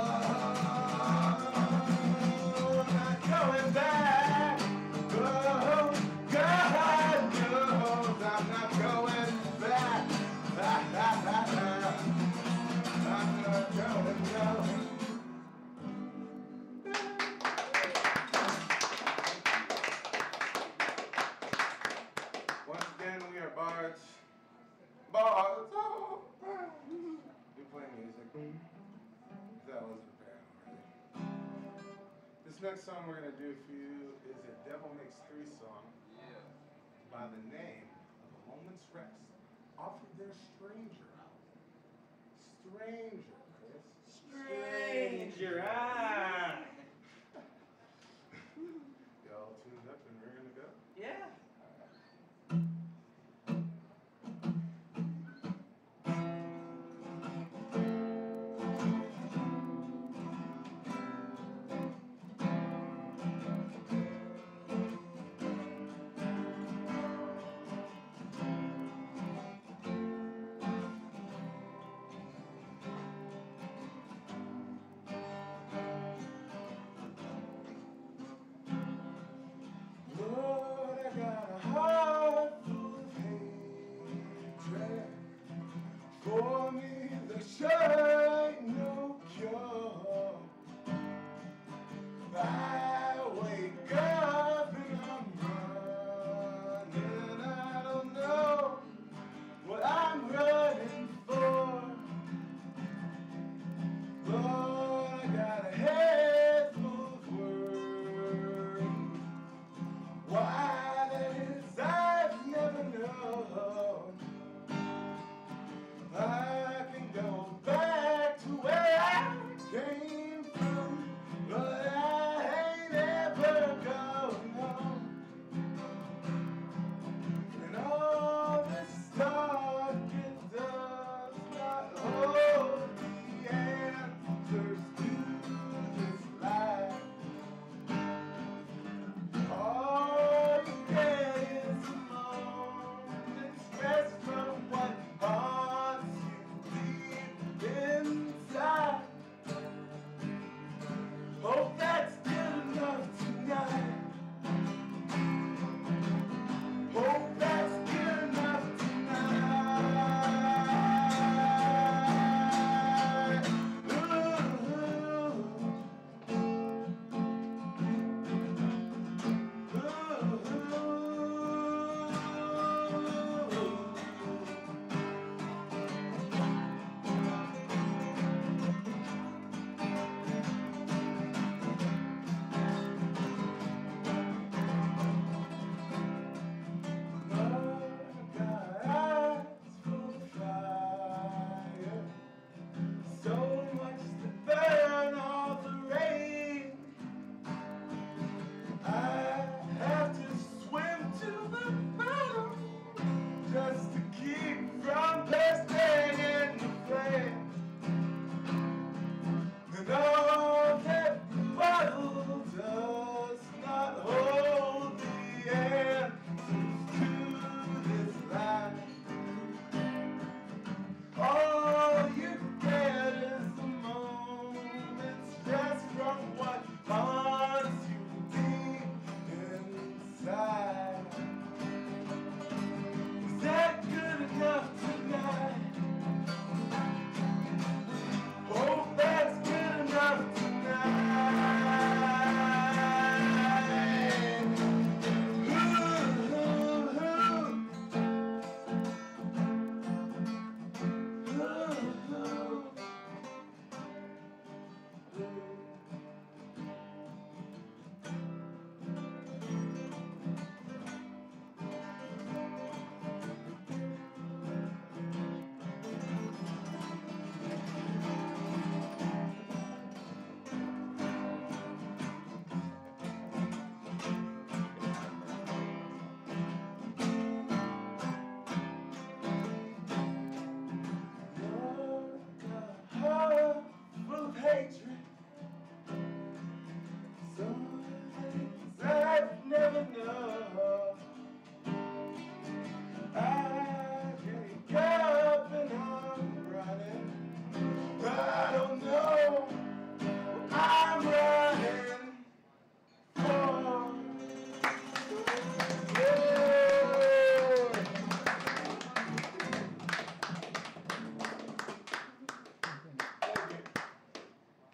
I'm not going back. Oh, God knows I'm not going back. I'm not going back. Once again, we are bards. Bards. Oh. We play music. That was prepared already. This next song we're gonna do for you is a Devil Makes 3 song by the name of A Moment's Rest off of their Stranger album. Stranger, Chris. Stranger, ah! Y'all tuned up and ready to go? Yeah.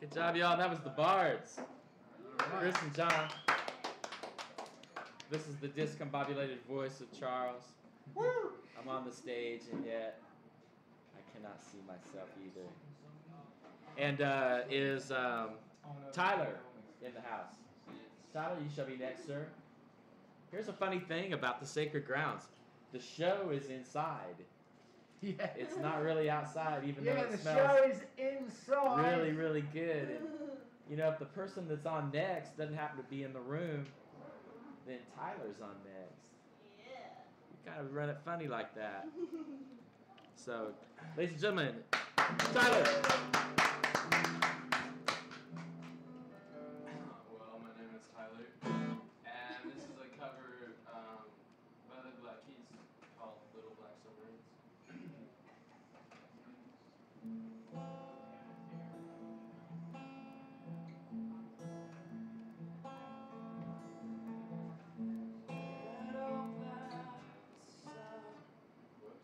Good job, y'all. That was the Bards. Chris and John. This is the discombobulated voice of Charles. I'm on the stage, and yet I cannot see myself either. And is Tyler in the house? Tyler, you shall be next, sir. Here's a funny thing about the Sacred Grounds. The show is inside. Yeah. It's not really outside, even though it the smells show is inside. really, really good. And, you know, if the person that's on next doesn't happen to be in the room, then Tyler's on next. Yeah. You kind of run it funny like that. So, ladies and gentlemen, Tyler. Well, my name is Tyler, and this is a cover by the Black Keys called Little Black Submarines. Whoops.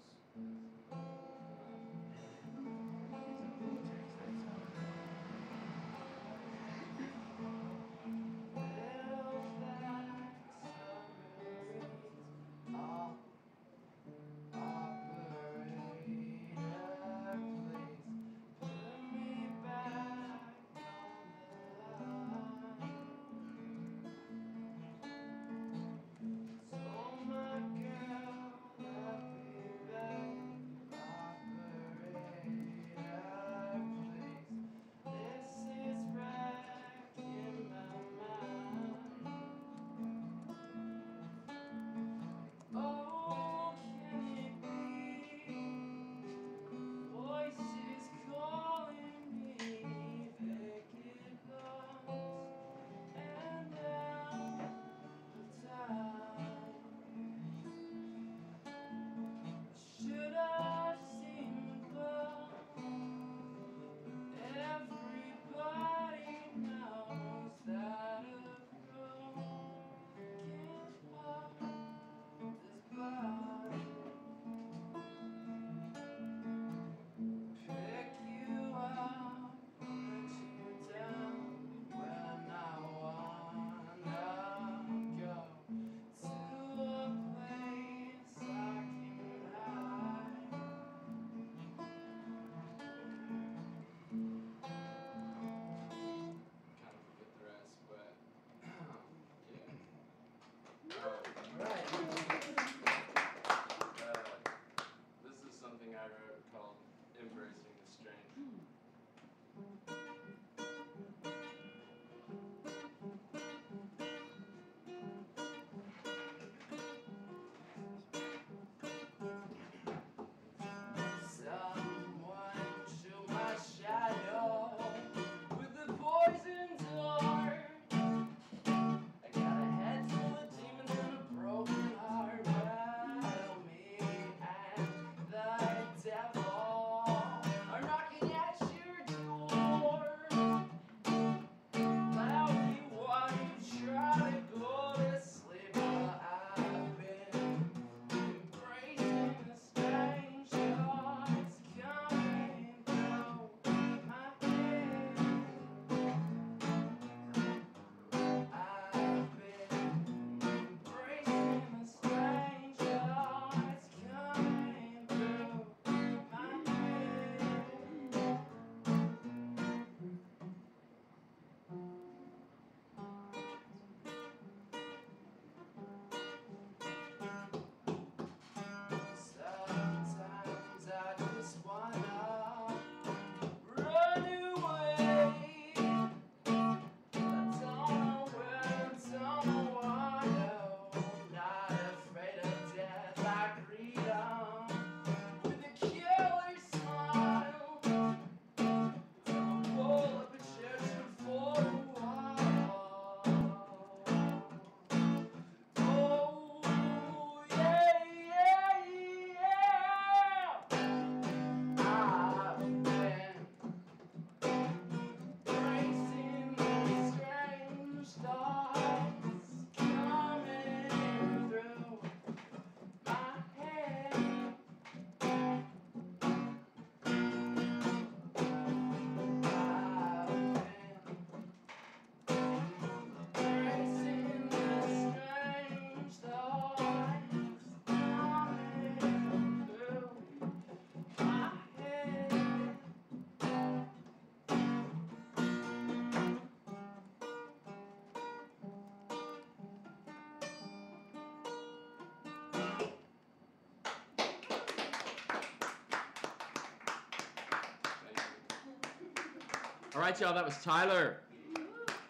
All right, y'all, that was Tyler.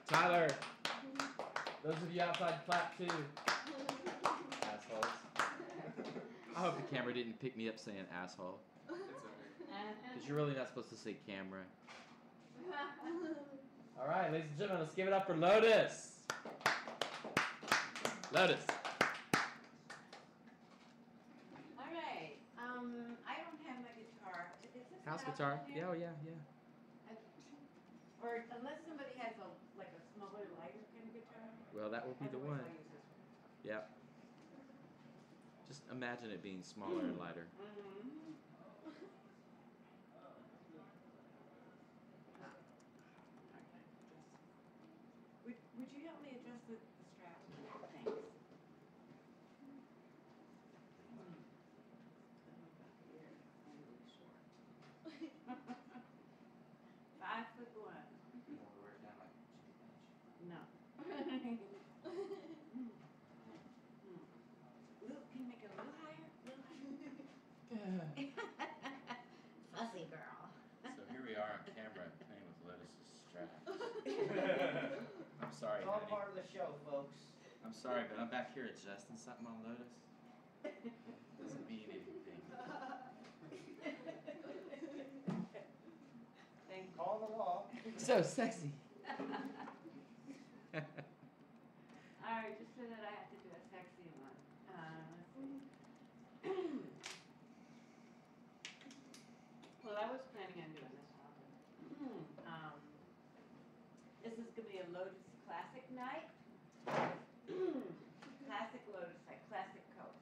Tyler. Those of you outside, clap too. Assholes. I hope the camera didn't pick me up saying asshole. It's okay. Because you're really not supposed to say camera. All right, ladies and gentlemen, let's give it up for Lotus. Lotus. All right. I don't have my guitar. Is this House loud guitar. in Yeah, here? oh yeah, yeah. Or unless somebody has a smaller, lighter kind of guitar. Well, that will be the Otherwise one. I'll use this one. Yep. Just imagine it being smaller and lighter. Would you help me adjust the strap? Thanks. 5'1". No. Luke, can you make it a little higher? Fussy girl. So here we are on camera playing with Lotus's strap. I'm sorry, It's all honey. part of the show, folks. I'm sorry, but I'm back here adjusting something on Lotus. Doesn't mean anything. Thank you. Call the law. So sexy. All right, just so that I have to do a sexy one. Let's see. Well, I was planning on doing this one. This is going to be a Lotus classic night. Classic Lotus night, classic Coke.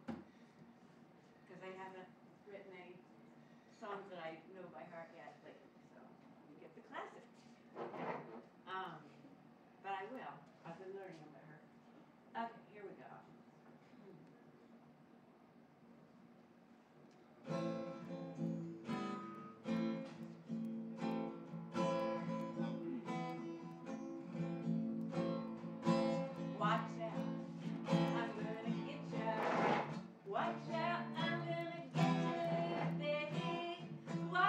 Because I haven't written any songs that I know by heart yet lately, so we get the classics. But I will. I've been learning them by heart. Okay, here we go. Watch out, I'm gonna get ya. Watch out, I'm gonna get ya, baby. Watch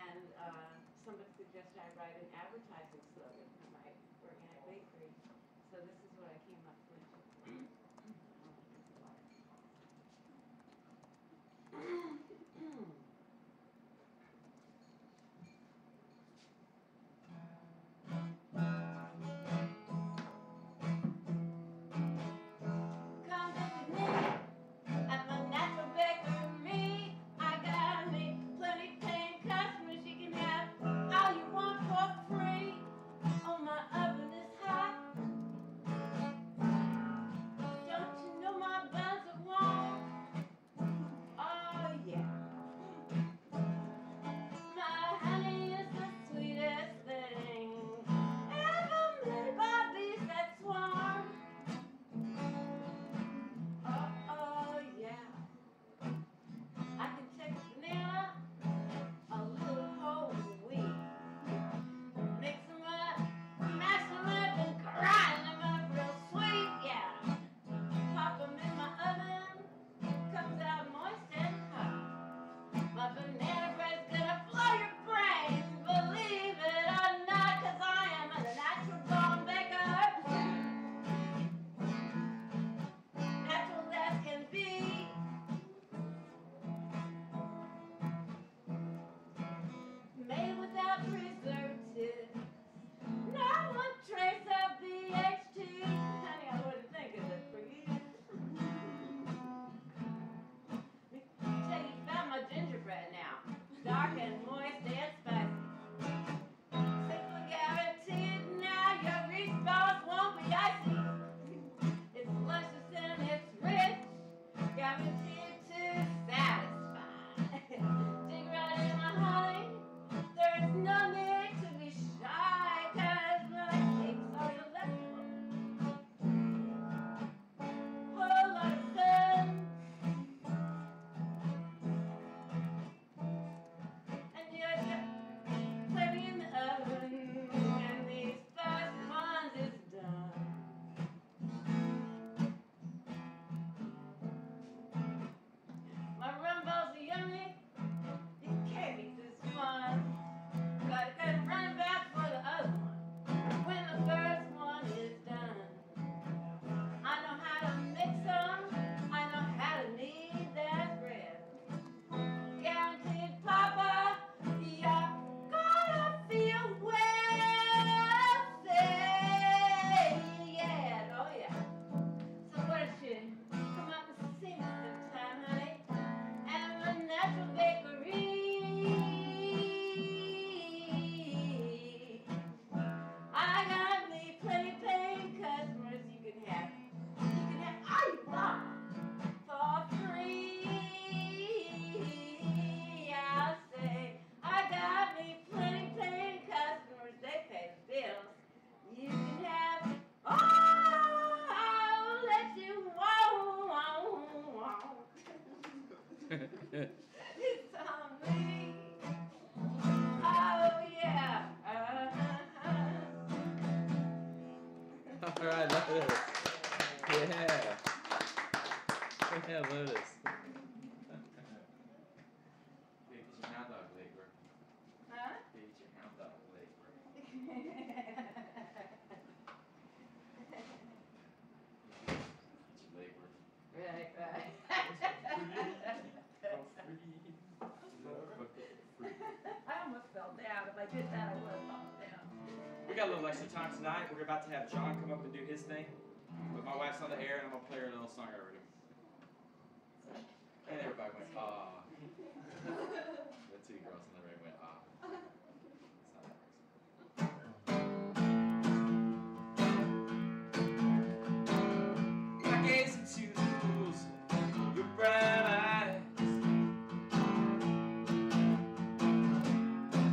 And somebody suggested I write an advertising slogan for my organic bakery. So this is what I came up with. Come visit me at my natural bakery. I got me plenty paying customers. You can have all you want for free. Oh, my oven is hot. Don't you know my buns are warm? Oh, yeah. My honey is the sweetest thing ever made by bees that swarm. Oh, yeah. I can take a banana, a little whole wheat, mix them up, mash them up, and grind them up real sweet, yeah. Pop them in my oven, comes out moist and hot. My banana bread's gonna blow your brains, believe it or not, 'cause I am a natural born baker. Natural as can be. Made without preservatives, not one trace of BHT. Honey, I wouldn't think of it for you. Tell you about my gingerbread now. Dark and moist and spicy. Simple guaranteed now your Reese balls won't be icy. It's luscious and it's rich, guaranteed to satisfy. Dig right in my honey, there's no need to be shy, 'cause my cakes are delectable. Whole lot of fun. And you got plenty in the oven when these first ones is done. My rum balls are yummy. You can't beat this one. Gotta get running back for the other one when the first one is done. I know how to mix them. I know how to knead that bread. Guaranteed, Papa, you're gonna feel well fed. Yeah, oh yeah. So why don't you come up and see me sometime, honey? At my natural bakery. I got me plenty paying customers. You can have all you want for free. I'll say, I got me plenty paying customers. They pay the bills. You can have all that you want. It's on me. Oh, yeah. All right, Lotus. Yeah. Yeah, Lotus. Big hound dog leg work. Huh? Big hound dog leg work. Get your leg work. Right. I almost fell down. If I did that, I would have fallen down. We got a little extra time tonight. We're about to have John come up and do his thing. But my wife's on the air and I'm going to play her a little song over him. And everybody went, ah. The two girls in the room went, ah. That's how that works. I gaze into the pools of your brown eyes.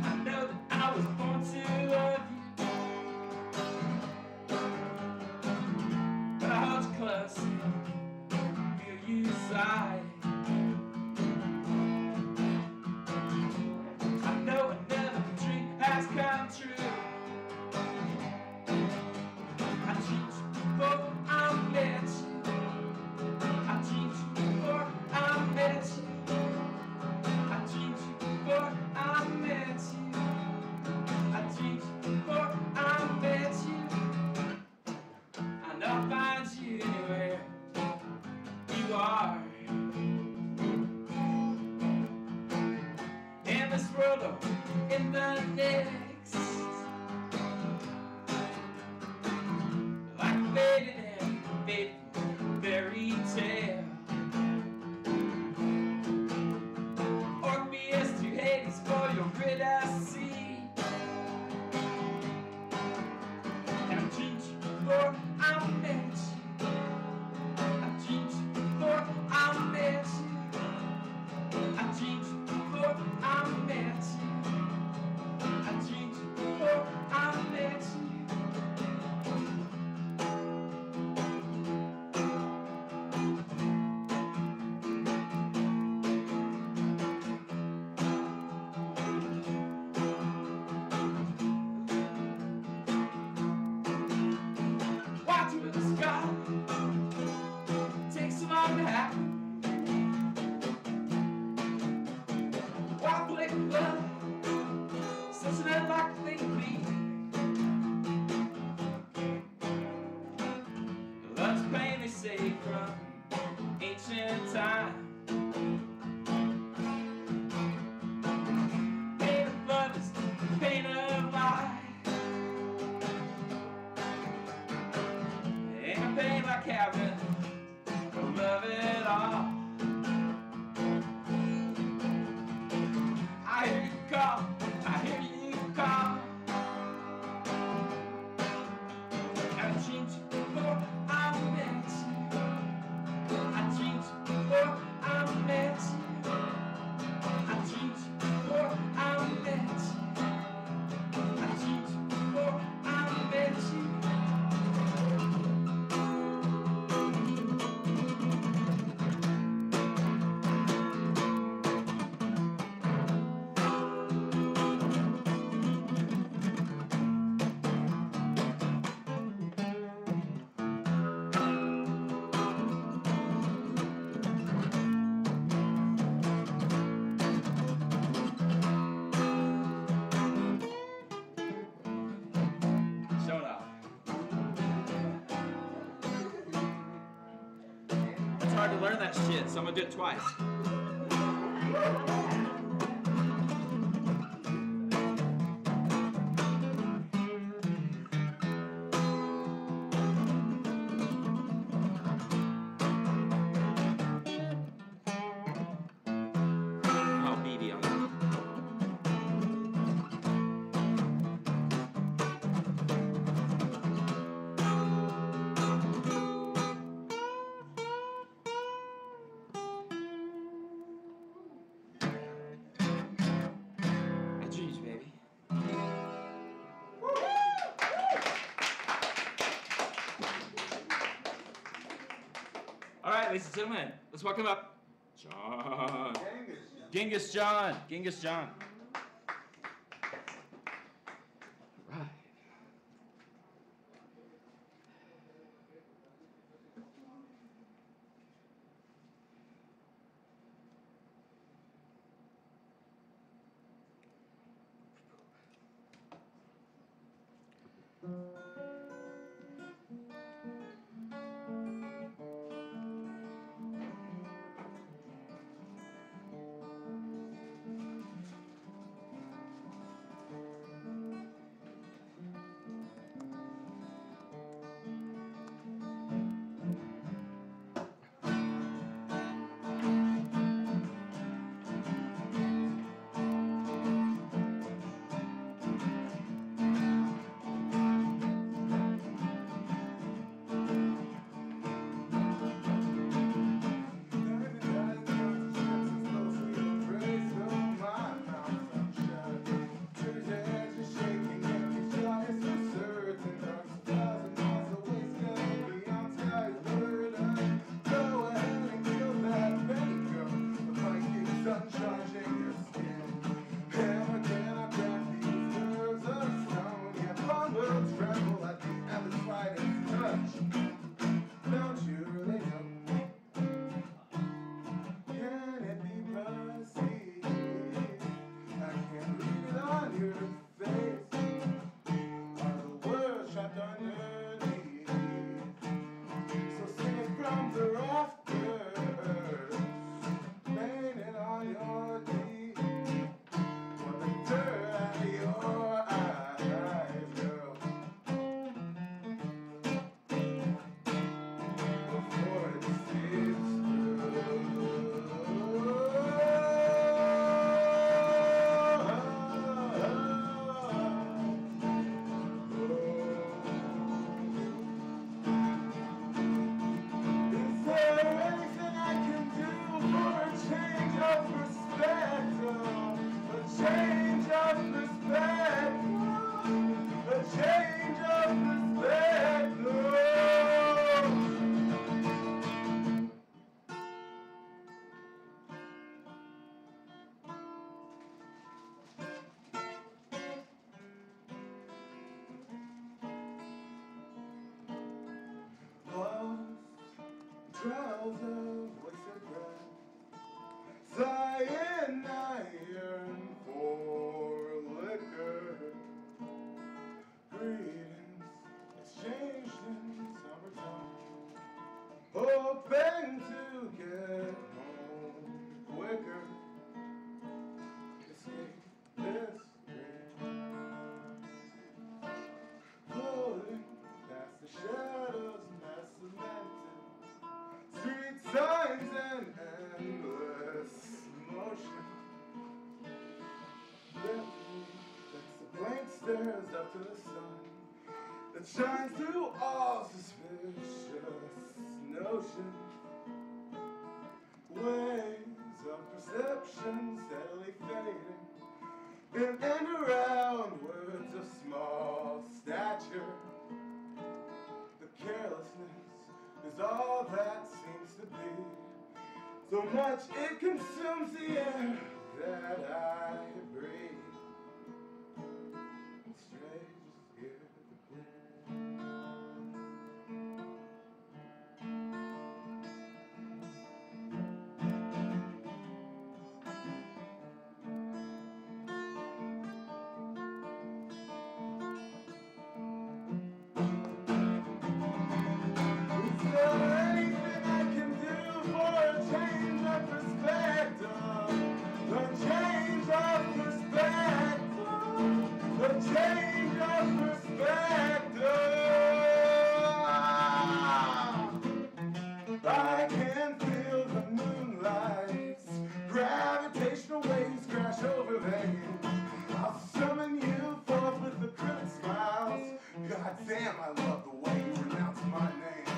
I know that I was born to love you. But I hold you close, feel you sigh. I know another dream has come true. I dreamed before I met you. I dreamed before I met you. I dreamed before I met you. world or in the next. Like faded and faithful fairy tale. Orpheus to Hades for your Ridder Sea. And I'm changed for I'm met. I'm changed for I'm met. I'm changed for I'm met. I'm changed for I'm met. Watch with the sky. Takes so long to happen. Wild blade of love. Such an unlikely thing to be. Love's pain, they say, from ancient time. Pain of love is the pain of life. Ain't a pain like having no love at all. I hear you call, I hear you call. I change for I'm meant. I change for I'm meant. I change for I'm meant. I change for I'm meant. Showing off. It's hard to learn that shit, so I'm gonna do it twice. Oh, BB on that. A dreams, baby. All right, ladies and gentlemen, let's welcome up John. Genghis John. Genghis John. All right. trials of wasted breath. Sighing, I yearn for liquor. Greetings exchanged in summertime. Hoping to get home quicker. Escape this dream. Floating past the shadows mass cemented. Street signs and endless motion. Literally, that's the blank stares up to the sun that shines through all suspicious notion. Waves of perception steadily fading in and around words of small stature. The carelessness is all that seems to be. So much it consumes the air that I breathe. Strangers hear the bleed. Is there anything I can do for a change of perspective? A change of perspective. A change of perspective. I can feel the moonlight's gravitational waves crash over veins. I'll summon you forth with acrylic smiles. God damn, I love the way you pronounce my name.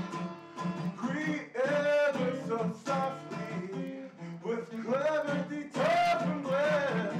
Greet ever so softly with clever detour from glare.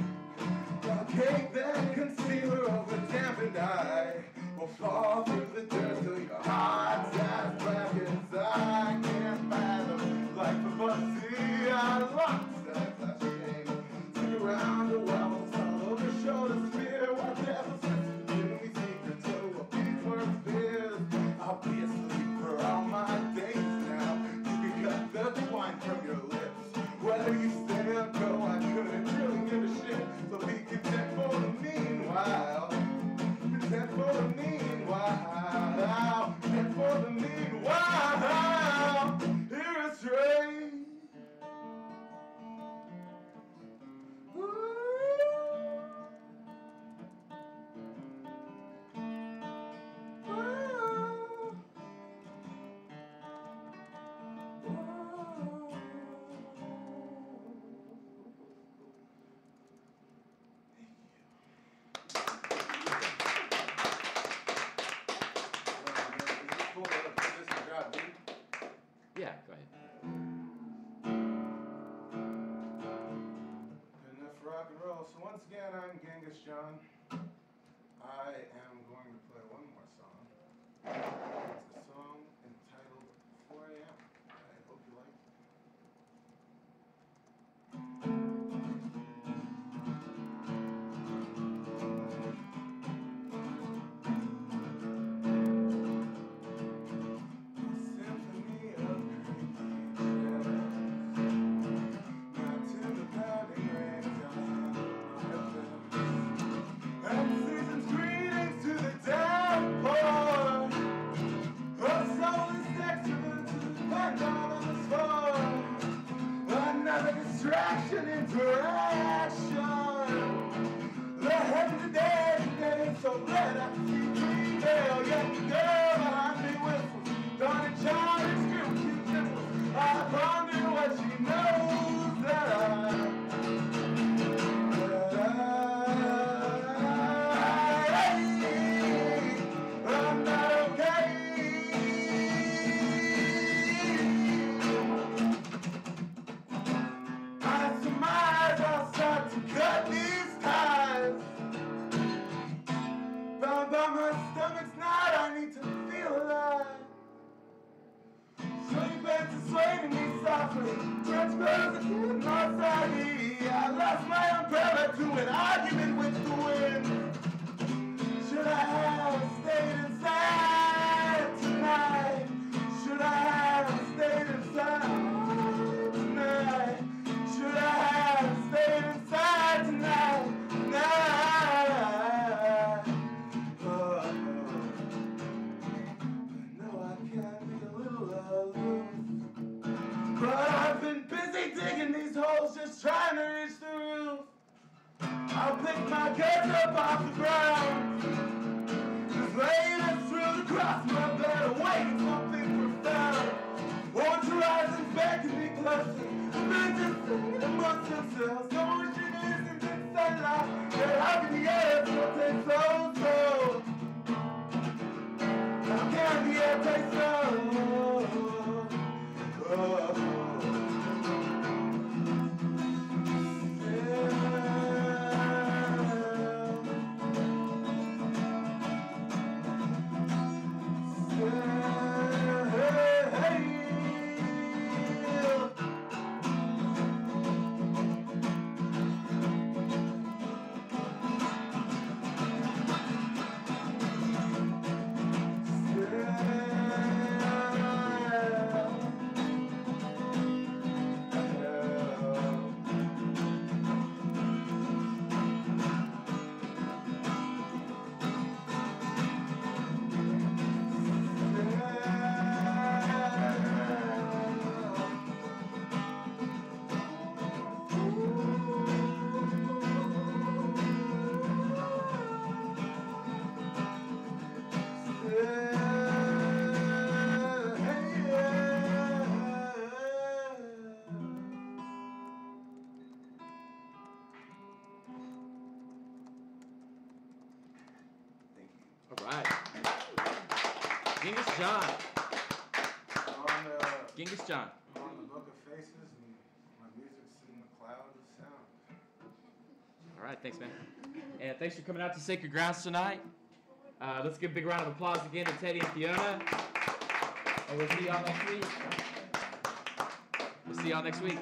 I'll cake that concealer over dampened eye. Will fall through the dirt till your heart's as black as I can't fathom. Like the fuzzy, I lost that flash of shame. Stick around a while, all over shoulders fear. While devils listen to me secret to a piece worth fears. I'll be asleep for all my days now. You can cut the twine from your lips. Whether you stay or go, I couldn't really give a shit. So be content for the meanwhile. Content for the meanwhile. Content for the meanwhile. Hear a stray. Yeah, go ahead. Enough rock and roll. So once again, I'm Genghis John. I am going to play one more song. It's a song entitled 4 a.m. I hope you like it. Symphony of creatures, my tender pounding rain down my face. And season's greetings to the downpour. A soulless excellence to depend on this for. Another distraction, interaction. The heavens are dead today, so let us see prevail. Yet the girl behind me whistles, Donnie Child and Screw keep dimples. I ponder what she knows that I'm not okay. I surmise I'll start to cut these ties. Bound by my stomach's knot, I need to feel alive. Swing bands are swaying me softly. French girls are getting outside me. I lost my umbrella to an argument with the wind. Should I have stayed inside tonight? Should I have stayed inside? was just trying to reach the roof. I'll pick my guts up off the ground. Just laying it through across my bed, awaiting something profound. Won't you rise and beckon me closer? Men just singing amongst themselves. No wishing isn't in sunlight. They're up in the air, something so. How can the air taste so? All right. Genghis John. Genghis John. On the Book of Faces, and my music's in the cloud of sound. All right, thanks, man. And thanks for coming out to Sacred Grounds tonight. Let's give a big round of applause again to Teddy and Fiona. And we'll see y'all next week.